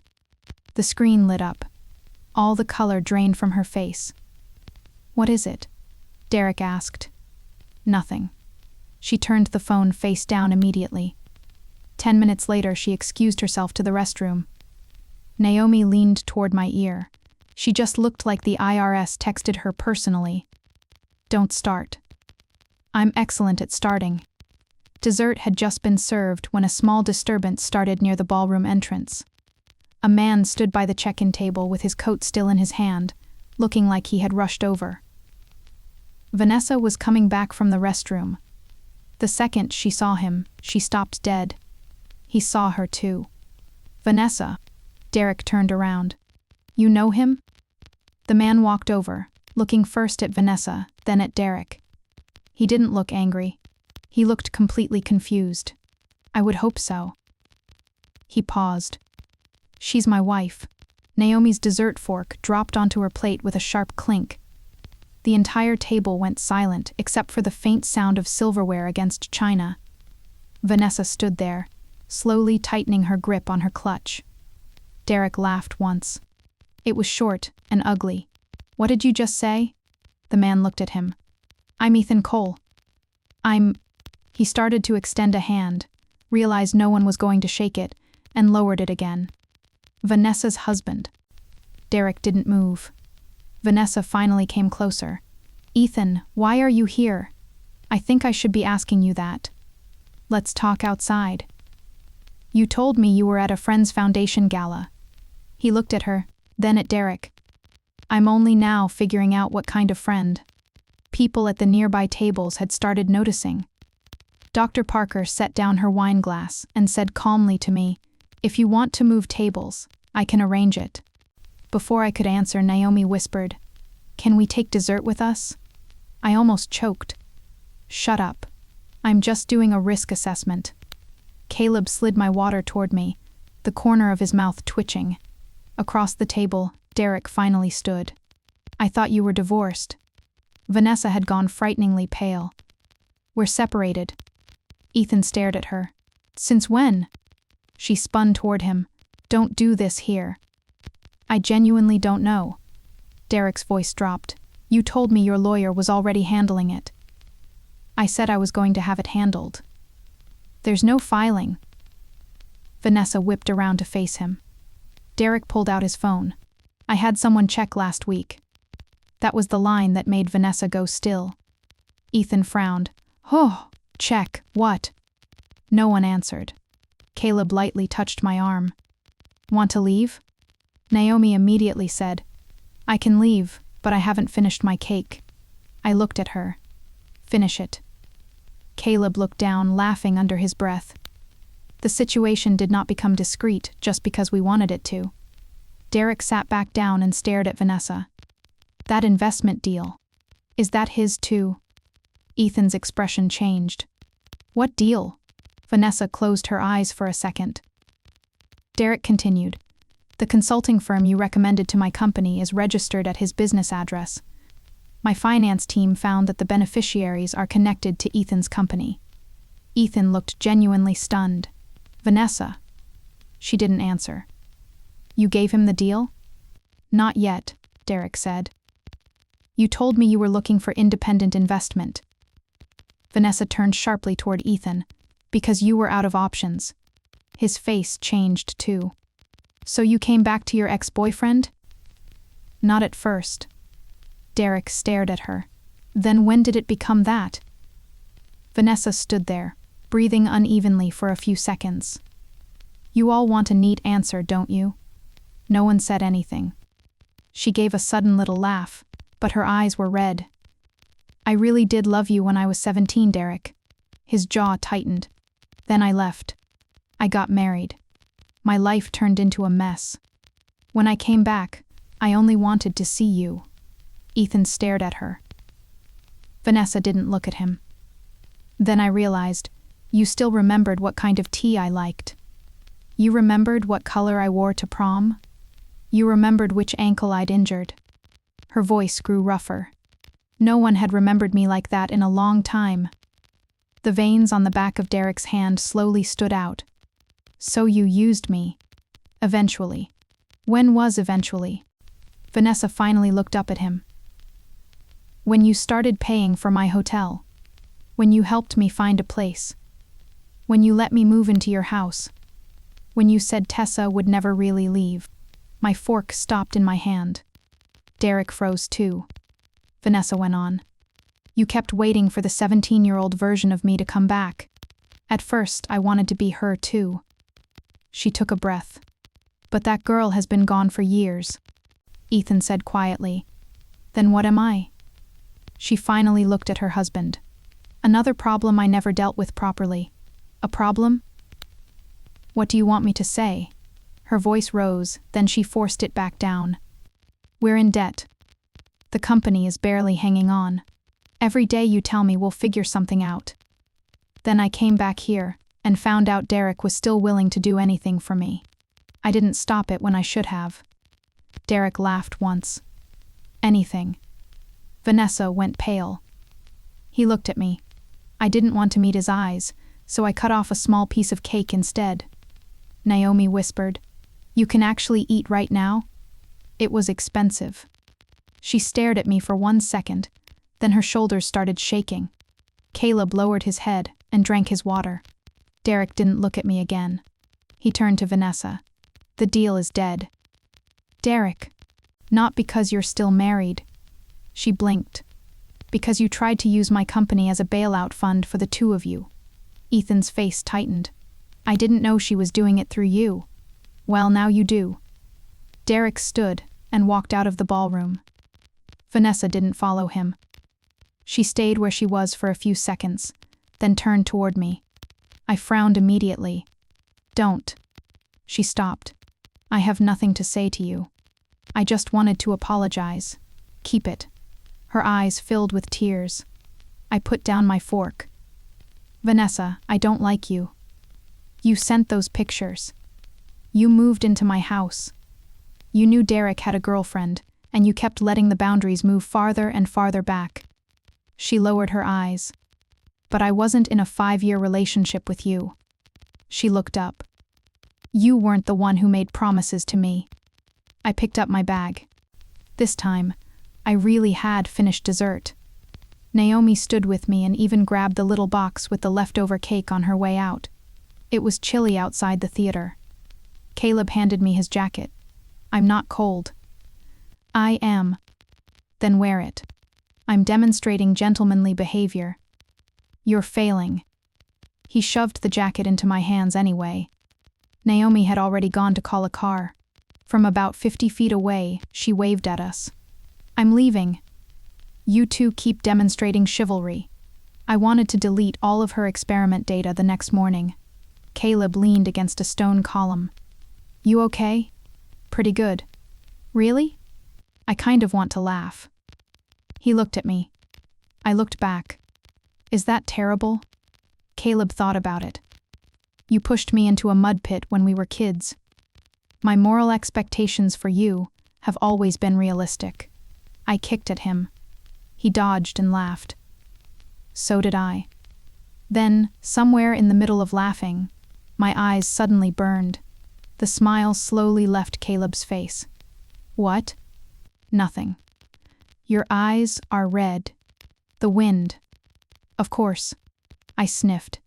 The screen lit up. All the color drained from her face. "What is it?" Derek asked. "Nothing." She turned the phone face down immediately. 10 minutes later, she excused herself to the restroom. Naomi leaned toward my ear. She just looked like the IRS texted her personally. "Don't start." "I'm excellent at starting." Dessert had just been served when a small disturbance started near the ballroom entrance. A man stood by the check-in table with his coat still in his hand, looking like he had rushed over. Vanessa was coming back from the restroom. The second she saw him, she stopped dead. He saw her too. "Vanessa." Derek turned around. "You know him?" The man walked over, looking first at Vanessa, then at Derek. He didn't look angry. He looked completely confused. "I would hope so." He paused. "She's my wife." Naomi's dessert fork dropped onto her plate with a sharp clink. The entire table went silent except for the faint sound of silverware against china. Vanessa stood there, slowly tightening her grip on her clutch. Derek laughed once. It was short and ugly. "What did you just say?" The man looked at him. "I'm Ethan Cole." He started to extend a hand, realized no one was going to shake it, and lowered it again. "Vanessa's husband." Derek didn't move. Vanessa finally came closer. "Ethan, why are you here? I think I should be asking you that. Let's talk outside." "You told me you were at a Friends Foundation gala." He looked at her, then at Derek. "I'm only now figuring out what kind of friend." People at the nearby tables had started noticing. Dr. Parker set down her wine glass and said calmly to me, "If you want to move tables, I can arrange it." Before I could answer, Naomi whispered, "Can we take dessert with us?" I almost choked. "Shut up. I'm just doing a risk assessment." Caleb slid my water toward me, the corner of his mouth twitching. Across the table, Derek finally stood. "I thought you were divorced." Vanessa had gone frighteningly pale. "We're separated." Ethan stared at her. "Since when?" She spun toward him. "Don't do this here." "I genuinely don't know." Derek's voice dropped. "You told me your lawyer was already handling it." "I said I was going to have it handled." "There's no filing." Vanessa whipped around to face him. Derek pulled out his phone. "I had someone check last week." That was the line that made Vanessa go still. Ethan frowned. "Oh, check, what?" No one answered. Caleb lightly touched my arm. "Want to leave?" Naomi immediately said, "I can leave, but I haven't finished my cake." I looked at her. "Finish it." Caleb looked down, laughing under his breath. The situation did not become discreet just because we wanted it to. Derek sat back down and stared at Vanessa. "That investment deal. Is that his too?" Ethan's expression changed. "What deal?" Vanessa closed her eyes for a second. Derek continued. "The consulting firm you recommended to my company is registered at his business address. My finance team found that the beneficiaries are connected to Ethan's company." Ethan looked genuinely stunned. "Vanessa." She didn't answer. "You gave him the deal?" "Not yet," Derek said. "You told me you were looking for independent investment." Vanessa turned sharply toward Ethan. "Because you were out of options." His face changed too. "So you came back to your ex-boyfriend?" "Not at first." Derek stared at her. "Then when did it become that?" Vanessa stood there, breathing unevenly for a few seconds. "You all want a neat answer, don't you?" No one said anything. She gave a sudden little laugh, but her eyes were red. "I really did love you when I was 17, Derek." His jaw tightened. "Then I left. I got married. My life turned into a mess. When I came back, I only wanted to see you." Ethan stared at her. Vanessa didn't look at him. "Then I realized, you still remembered what kind of tea I liked. You remembered what color I wore to prom. You remembered which ankle I'd injured." Her voice grew rougher. No one had remembered me like that in a long time. The veins on the back of Derek's hand slowly stood out. "So you used me. Eventually." "When was eventually?" Vanessa finally looked up at him. "When you started paying for my hotel. When you helped me find a place. When you let me move into your house. When you said Tessa would never really leave." My fork stopped in my hand. Derek froze too. Vanessa went on. "You kept waiting for the 17-year-old version of me to come back. At first, I wanted to be her too. She took a breath. But that girl has been gone for years, Ethan said quietly. Then what am I? She finally looked at her husband. Another problem I never dealt with properly. A problem? What do you want me to say? Her voice rose, then she forced it back down. We're in debt. The company is barely hanging on. Every day you tell me we'll figure something out. Then I came back here and found out Derek was still willing to do anything for me. I didn't stop it when I should have. Derek laughed once. Anything. Vanessa went pale. He looked at me. I didn't want to meet his eyes, so I cut off a small piece of cake instead. Naomi whispered, "You can actually eat right now?" It was expensive. She stared at me for 1 second, then her shoulders started shaking. Caleb lowered his head and drank his water. Derek didn't look at me again. He turned to Vanessa. The deal is dead. Derek, not because you're still married. She blinked. Because you tried to use my company as a bailout fund for the two of you. Ethan's face tightened. I didn't know she was doing it through you. Well, now you do. Derek stood and walked out of the ballroom. Vanessa didn't follow him. She stayed where she was for a few seconds, then turned toward me. I frowned immediately. Don't. She stopped. I have nothing to say to you. I just wanted to apologize. Keep it. Her eyes filled with tears. I put down my fork. Vanessa, I don't like you. You sent those pictures. You moved into my house. You knew Derek had a girlfriend, and you kept letting the boundaries move farther and farther back. She lowered her eyes. But I wasn't in a 5-year relationship with you. She looked up. You weren't the one who made promises to me. I picked up my bag. This time, I really had finished dessert. Naomi stood with me and even grabbed the little box with the leftover cake on her way out. It was chilly outside the theater. Caleb handed me his jacket. I'm not cold. I am. Then wear it. I'm demonstrating gentlemanly behavior. You're failing. He shoved the jacket into my hands anyway. Naomi had already gone to call a car. From about 50 feet away, she waved at us. I'm leaving. You two keep demonstrating chivalry. I wanted to delete all of her experiment data the next morning. Caleb leaned against a stone column. You okay? Pretty good. Really? I kind of want to laugh. He looked at me. I looked back. Is that terrible? Caleb thought about it. You pushed me into a mud pit when we were kids. My moral expectations for you have always been realistic. I kicked at him. He dodged and laughed. So did I. Then, somewhere in the middle of laughing, my eyes suddenly burned. The smile slowly left Caleb's face. What? Nothing. Your eyes are red. The wind. Of course. I sniffed.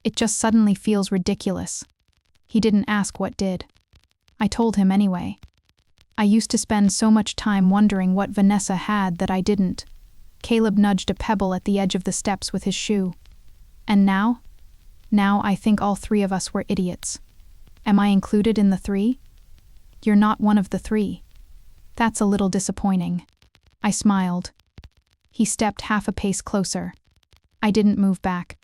It just suddenly feels ridiculous. He didn't ask what did. I told him anyway. I used to spend so much time wondering what Vanessa had that I didn't. Caleb nudged a pebble at the edge of the steps with his shoe. And now? Now I think all 3 of us were idiots. Am I included in the 3? You're not one of the 3. That's a little disappointing. I smiled. He stepped half a pace closer. I didn't move back.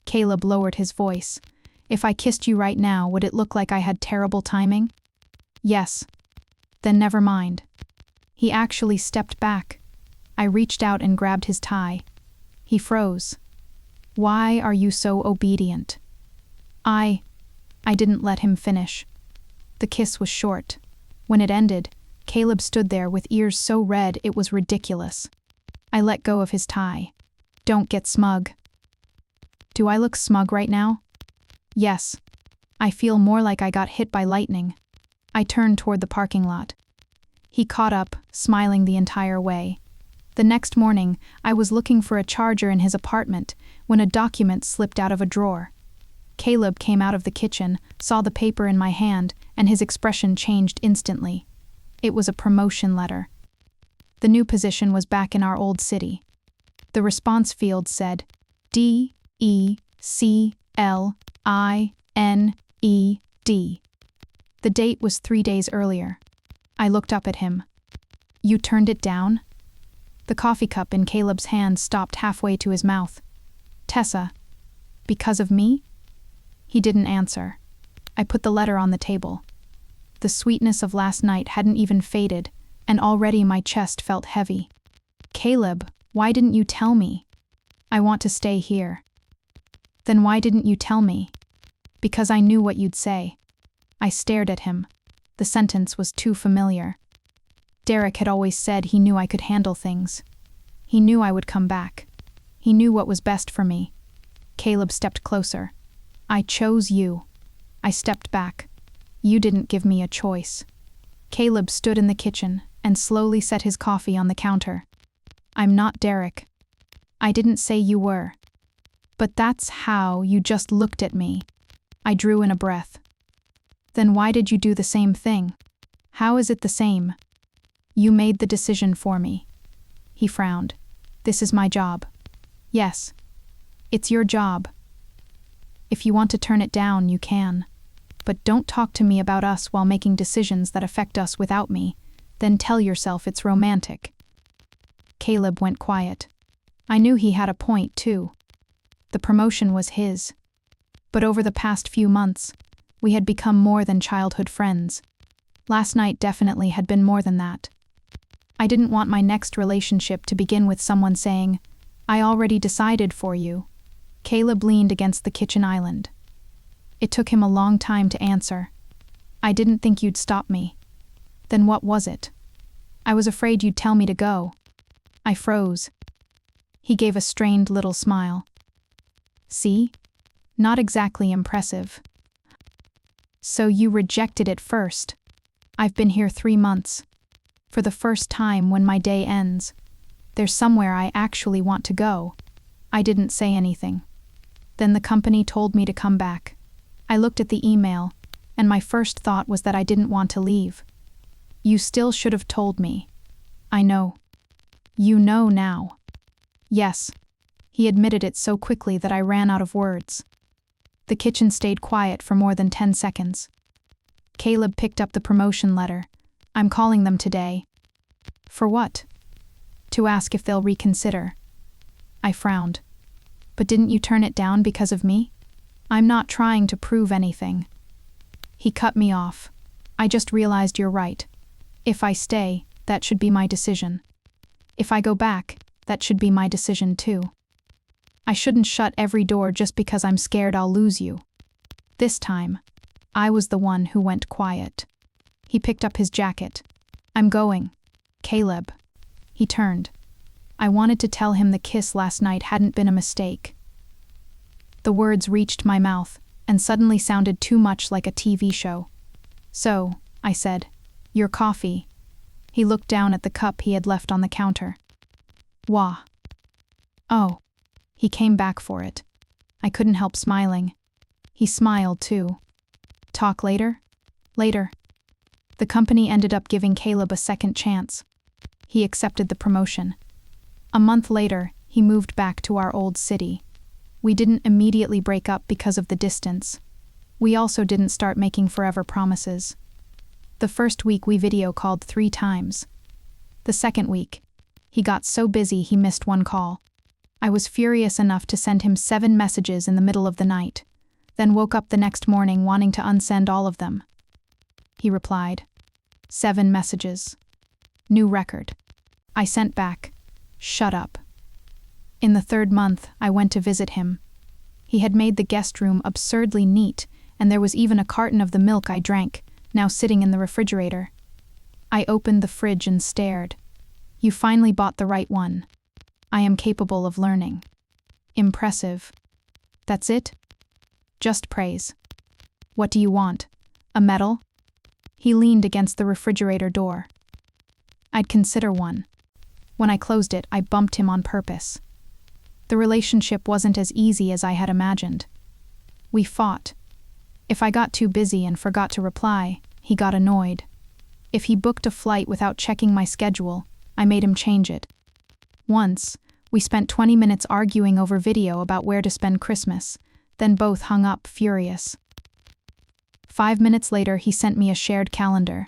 Caleb lowered his voice. If I kissed you right now, would it look like I had terrible timing? Yes. Then never mind. He actually stepped back. I reached out and grabbed his tie. He froze. Why are you so obedient? I didn't let him finish. The kiss was short. When it ended, Caleb stood there with ears so red it was ridiculous. I let go of his tie. Don't get smug. Do I look smug right now? Yes. I feel more like I got hit by lightning. I turned toward the parking lot. He caught up, smiling the entire way. The next morning, I was looking for a charger in his apartment when a document slipped out of a drawer. Caleb came out of the kitchen, saw the paper in my hand, and his expression changed instantly. It was a promotion letter. The new position was back in our old city. The response field said, DEC The date was 3 days earlier. I looked up at him. You turned it down? The coffee cup in Caleb's hand stopped halfway to his mouth. Tessa, because of me? He didn't answer. I put the letter on the table. The sweetness of last night hadn't even faded, and already my chest felt heavy. Caleb, why didn't you tell me? I want to stay here. Then why didn't you tell me? Because I knew what you'd say. I stared at him. The sentence was too familiar. Derek had always said he knew I could handle things. He knew I would come back. He knew what was best for me. Caleb stepped closer. I chose you. I stepped back. You didn't give me a choice. Caleb stood in the kitchen and slowly set his coffee on the counter. I'm not Derek. I didn't say you were. But that's how you just looked at me. I drew in a breath. Then why did you do the same thing? How is it the same? You made the decision for me. He frowned. This is my job. Yes. It's your job. If you want to turn it down, you can. But don't talk to me about us while making decisions that affect us without me. Then tell yourself it's romantic. Caleb went quiet. I knew he had a point, too. The promotion was his. But over the past few months, we had become more than childhood friends. Last night definitely had been more than that. I didn't want my next relationship to begin with someone saying, I already decided for you. Caleb leaned against the kitchen island. It took him a long time to answer. I didn't think you'd stop me. Then what was it? I was afraid you'd tell me to go. I froze. He gave a strained little smile. See? Not exactly impressive. So you rejected it first. I've been here 3 months. For the first time when my day ends. There's somewhere I actually want to go. I didn't say anything. Then the company told me to come back. I looked at the email, and my first thought was that I didn't want to leave. You still should have told me. I know. You know now. Yes. He admitted it so quickly that I ran out of words. The kitchen stayed quiet for more than 10 seconds. Caleb picked up the promotion letter. I'm calling them today. For what? To ask if they'll reconsider. I frowned. But didn't you turn it down because of me? I'm not trying to prove anything. He cut me off. I just realized you're right. If I stay, that should be my decision. If I go back, that should be my decision too. I shouldn't shut every door just because I'm scared I'll lose you. This time, I was the one who went quiet. He picked up his jacket. I'm going. Caleb. He turned. I wanted to tell him the kiss last night hadn't been a mistake. The words reached my mouth and suddenly sounded too much like a TV show. So, I said, your coffee. He looked down at the cup he had left on the counter. Wah. Oh. He came back for it. I couldn't help smiling. He smiled too. Talk later? Later. The company ended up giving Caleb a second chance. He accepted the promotion. A month later, he moved back to our old city. We didn't immediately break up because of the distance. We also didn't start making forever promises. The first week we video called 3 times. The second week, he got so busy he missed 1 call. I was furious enough to send him 7 messages in the middle of the night, then woke up the next morning wanting to unsend all of them. He replied, 7 messages. New record. I sent back, shut up. In the 3rd month, I went to visit him. He had made the guest room absurdly neat, and there was even a carton of the milk I drank, now sitting in the refrigerator. I opened the fridge and stared. You finally bought the right one. I am capable of learning. Impressive. That's it? Just praise. What do you want? A medal? He leaned against the refrigerator door. I'd consider one. When I closed it, I bumped him on purpose. The relationship wasn't as easy as I had imagined. We fought. If I got too busy and forgot to reply, he got annoyed. If he booked a flight without checking my schedule, I made him change it. Once, we spent 20 minutes arguing over video about where to spend Christmas, then both hung up, furious. 5 minutes later, he sent me a shared calendar.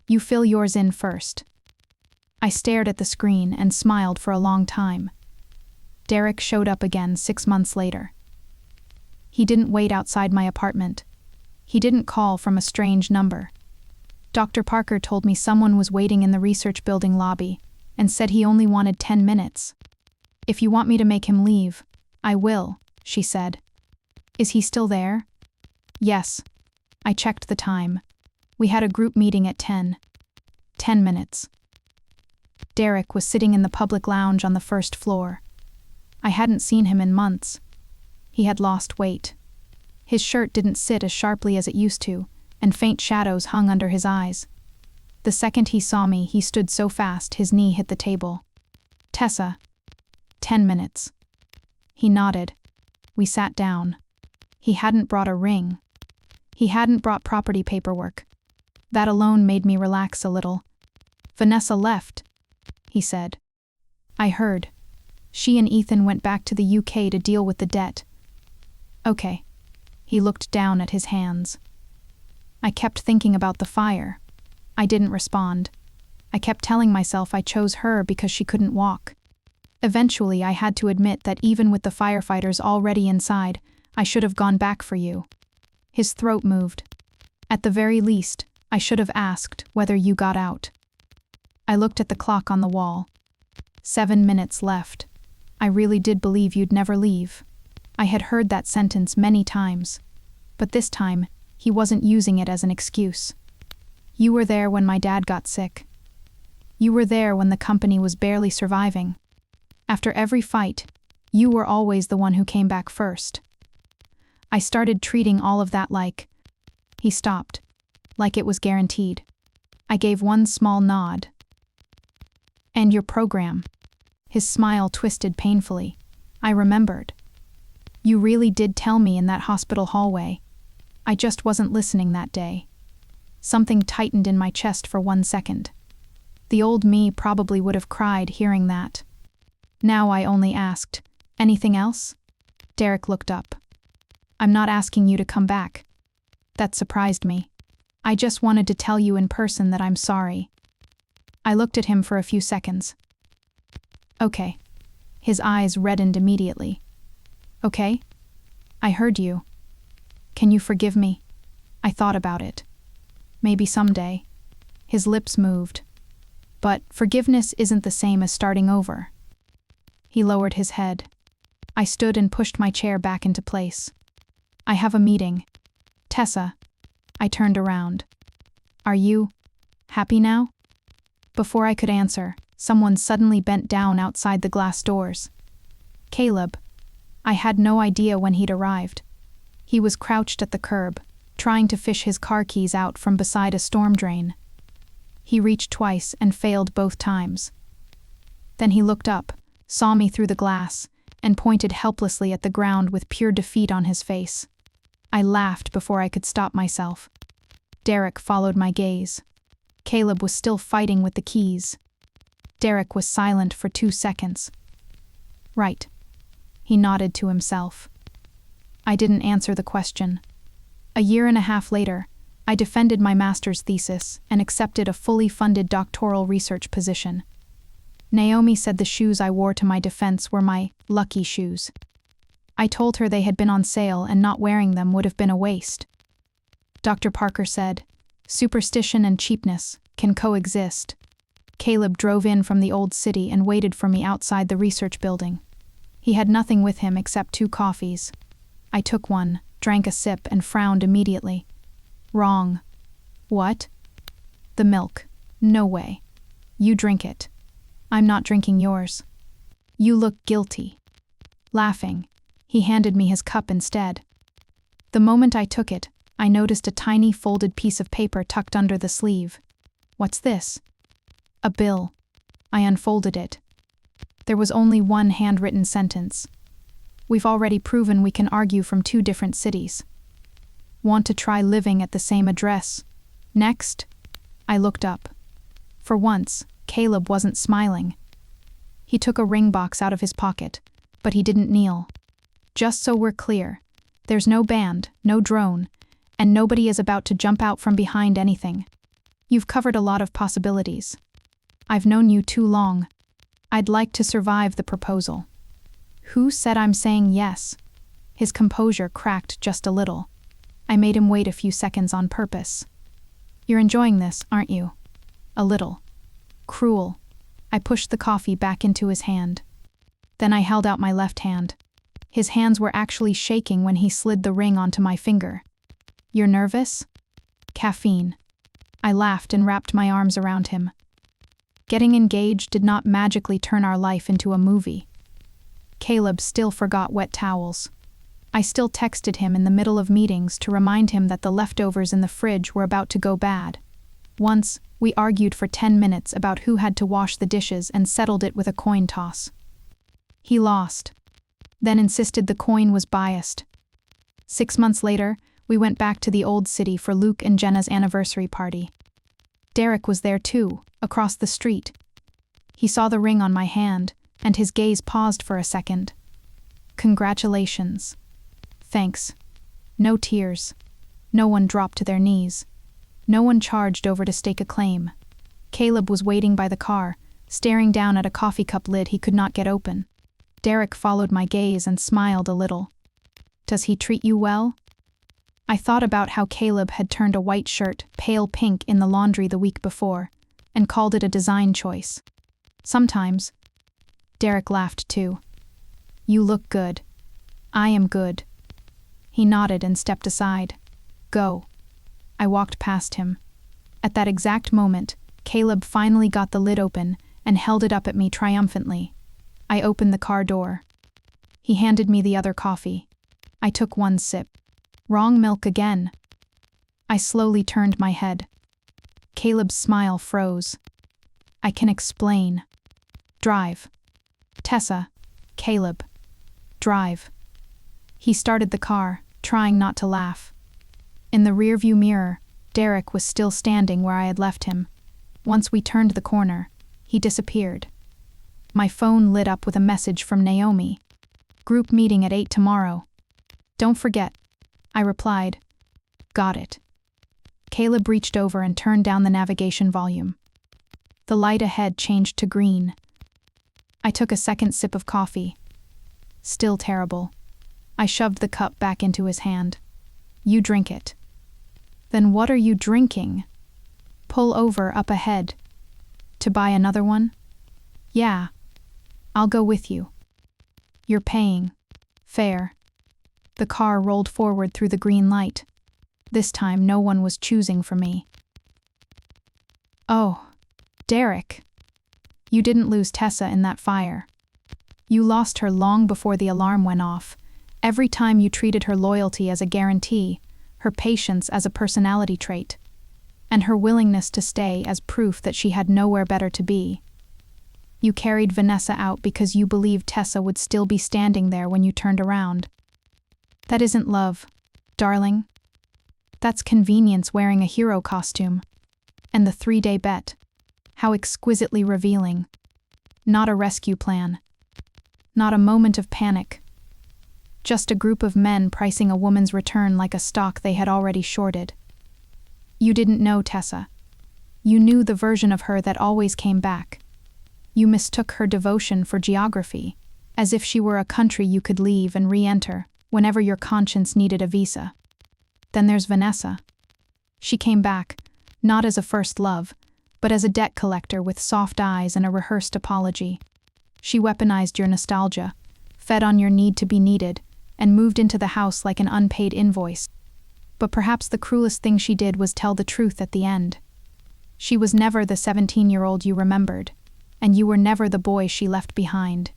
You fill yours in first. I stared at the screen and smiled for a long time. Derek showed up again 6 months later. He didn't wait outside my apartment. He didn't call from a strange number. Dr. Parker told me someone was waiting in the research building lobby and said he only wanted 10 minutes. If you want me to make him leave, I will, she said. Is he still there? Yes. I checked the time. We had a group meeting at 10. 10 minutes. Derek was sitting in the public lounge on the first floor. I hadn't seen him in months. He had lost weight. His shirt didn't sit as sharply as it used to, and faint shadows hung under his eyes. The second he saw me, he stood so fast his knee hit the table. Tessa. 10 minutes. He nodded. We sat down. He hadn't brought a ring. He hadn't brought property paperwork. That alone made me relax a little. Vanessa left, he said. I heard. She and Ethan went back to the UK to deal with the debt. Okay. He looked down at his hands. I kept thinking about the fire. I didn't respond. I kept telling myself I chose her because she couldn't walk. Eventually, I had to admit that even with the firefighters already inside, I should have gone back for you. His throat moved. At the very least, I should have asked whether you got out. I looked at the clock on the wall. 7 minutes left. I really did believe you'd never leave. I had heard that sentence many times. But this time, he wasn't using it as an excuse. You were there when my dad got sick. You were there when the company was barely surviving. After every fight, you were always the one who came back first. I started treating all of that like... He stopped, like it was guaranteed. I gave one small nod. And your program. His smile twisted painfully. I remembered. You really did tell me in that hospital hallway. I just wasn't listening that day. Something tightened in my chest for 1 second. The old me probably would have cried hearing that. Now I only asked, anything else? Derek looked up. I'm not asking you to come back. That surprised me. I just wanted to tell you in person that I'm sorry. I looked at him for a few seconds. Okay. His eyes reddened immediately. Okay? I heard you. Can you forgive me? I thought about it. Maybe someday. His lips moved. But forgiveness isn't the same as starting over. He lowered his head. I stood and pushed my chair back into place. I have a meeting. Tessa. I turned around. Are you happy now? Before I could answer, someone suddenly bent down outside the glass doors. Caleb. I had no idea when he'd arrived. He was crouched at the curb, trying to fish his car keys out from beside a storm drain. He reached twice and failed both times. Then he looked up, saw me through the glass, and pointed helplessly at the ground with pure defeat on his face. I laughed before I could stop myself. Derek followed my gaze. Caleb was still fighting with the keys. Derek was silent for 2 seconds. Right. He nodded to himself. I didn't answer the question. A year and a half later, I defended my master's thesis and accepted a fully funded doctoral research position. Naomi said the shoes I wore to my defense were my lucky shoes. I told her they had been on sale and not wearing them would have been a waste. Dr. Parker said, superstition and cheapness can coexist. Caleb drove in from the old city and waited for me outside the research building. He had nothing with him except 2 coffees. I took one, drank a sip, and frowned immediately. Wrong. What? The milk. No way. You drink it. I'm not drinking yours. You look guilty. Laughing, he handed me his cup instead. The moment I took it, I noticed a tiny folded piece of paper tucked under the sleeve. What's this? A bill. I unfolded it. There was only one handwritten sentence. We've already proven we can argue from 2 different cities. Want to try living at the same address? Next? I looked up. For once, Caleb wasn't smiling. He took a ring box out of his pocket, but he didn't kneel. Just so we're clear, There's no band, no drone, and nobody is about to jump out from behind anything. You've covered a lot of possibilities. I've known you too long. I'd like to survive the proposal." "Who said I'm saying yes?" His composure cracked just a little. I made him wait a few seconds on purpose. "You're enjoying this, aren't you?" "A little." "Cruel." I pushed the coffee back into his hand. Then I held out my left hand. His hands were actually shaking when he slid the ring onto my finger. "You're nervous?" "Caffeine." I laughed and wrapped my arms around him. Getting engaged did not magically turn our life into a movie. Caleb still forgot wet towels. I still texted him in the middle of meetings to remind him that the leftovers in the fridge were about to go bad. Once, we argued for 10 minutes about who had to wash the dishes and settled it with a coin toss. He lost, then insisted the coin was biased. 6 months later, we went back to the old city for Luke and Jenna's anniversary party. Derek was there too, across the street. He saw the ring on my hand, and his gaze paused for a second. "Congratulations." "Thanks." No tears. No one dropped to their knees. No one charged over to stake a claim. Caleb was waiting by the car, staring down at a coffee cup lid he could not get open. Derek followed my gaze and smiled a little. "Does he treat you well?" I thought about how Caleb had turned a white shirt pale pink in the laundry the week before, and called it a design choice. "Sometimes." Derek laughed too. "You look good." "I am good." He nodded and stepped aside. "Go." I walked past him. At that exact moment, Caleb finally got the lid open and held it up at me triumphantly. I opened the car door. He handed me the other coffee. I took one sip. Wrong milk again. I slowly turned my head. Caleb's smile froze. "I can explain." "Drive." "Tessa." "Caleb." "Drive." He started the car, trying not to laugh. In the rearview mirror, Derek was still standing where I had left him. Once we turned the corner, he disappeared. My phone lit up with a message from Naomi. "Group meeting at 8 tomorrow. Don't forget." I replied, "Got it." Caleb reached over and turned down the navigation volume. The light ahead changed to green. I took a second sip of coffee. Still terrible. I shoved the cup back into his hand. "You drink it." "Then what are you drinking?" "Pull over up ahead." "To buy another one?" "Yeah. I'll go with you." "You're paying." "Fair." The car rolled forward through the green light. This time no one was choosing for me. "Oh, Derek. You didn't lose Tessa in that fire. You lost her long before the alarm went off. Every time you treated her loyalty as a guarantee, her patience as a personality trait, and her willingness to stay as proof that she had nowhere better to be. You carried Vanessa out because you believed Tessa would still be standing there when you turned around. That isn't love, darling. That's convenience wearing a hero costume. And the 3-day bet. How exquisitely revealing. Not a rescue plan. Not a moment of panic. Just a group of men pricing a woman's return like a stock they had already shorted. You didn't know Tessa. You knew the version of her that always came back. You mistook her devotion for geography, as if she were a country you could leave and re-enter whenever your conscience needed a visa. Then there's Vanessa. She came back, not as a first love, but as a debt collector with soft eyes and a rehearsed apology. She weaponized your nostalgia, fed on your need to be needed, and moved into the house like an unpaid invoice. But perhaps the cruelest thing she did was tell the truth at the end. She was never the 17-year-old you remembered, and you were never the boy she left behind.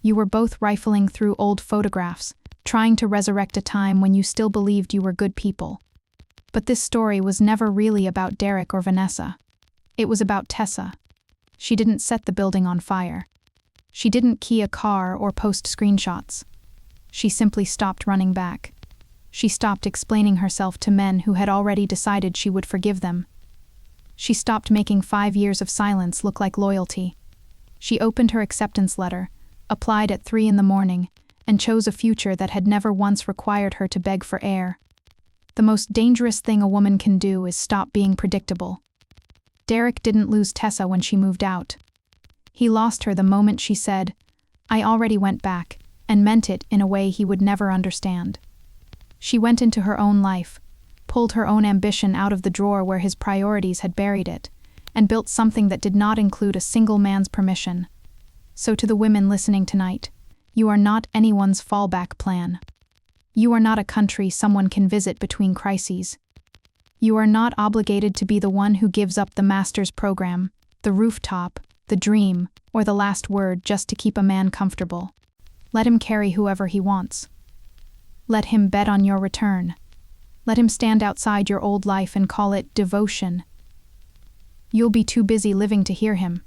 You were both rifling through old photographs, trying to resurrect a time when you still believed you were good people. But this story was never really about Derek or Vanessa. It was about Tessa. She didn't set the building on fire. She didn't key a car or post screenshots. She simply stopped running back. She stopped explaining herself to men who had already decided she would forgive them. She stopped making 5 years of silence look like loyalty. She opened her acceptance letter, applied at 3 in the morning, and chose a future that had never once required her to beg for air. The most dangerous thing a woman can do is stop being predictable. Derek didn't lose Tessa when she moved out. He lost her the moment she said, "I already went back," and meant it in a way he would never understand. She went into her own life, pulled her own ambition out of the drawer where his priorities had buried it, and built something that did not include a single man's permission. So to the women listening tonight, you are not anyone's fallback plan. You are not a country someone can visit between crises. You are not obligated to be the one who gives up the master's program, the rooftop, the dream, or the last word just to keep a man comfortable. Let him carry whoever he wants. Let him bet on your return. Let him stand outside your old life and call it devotion. You'll be too busy living to hear him.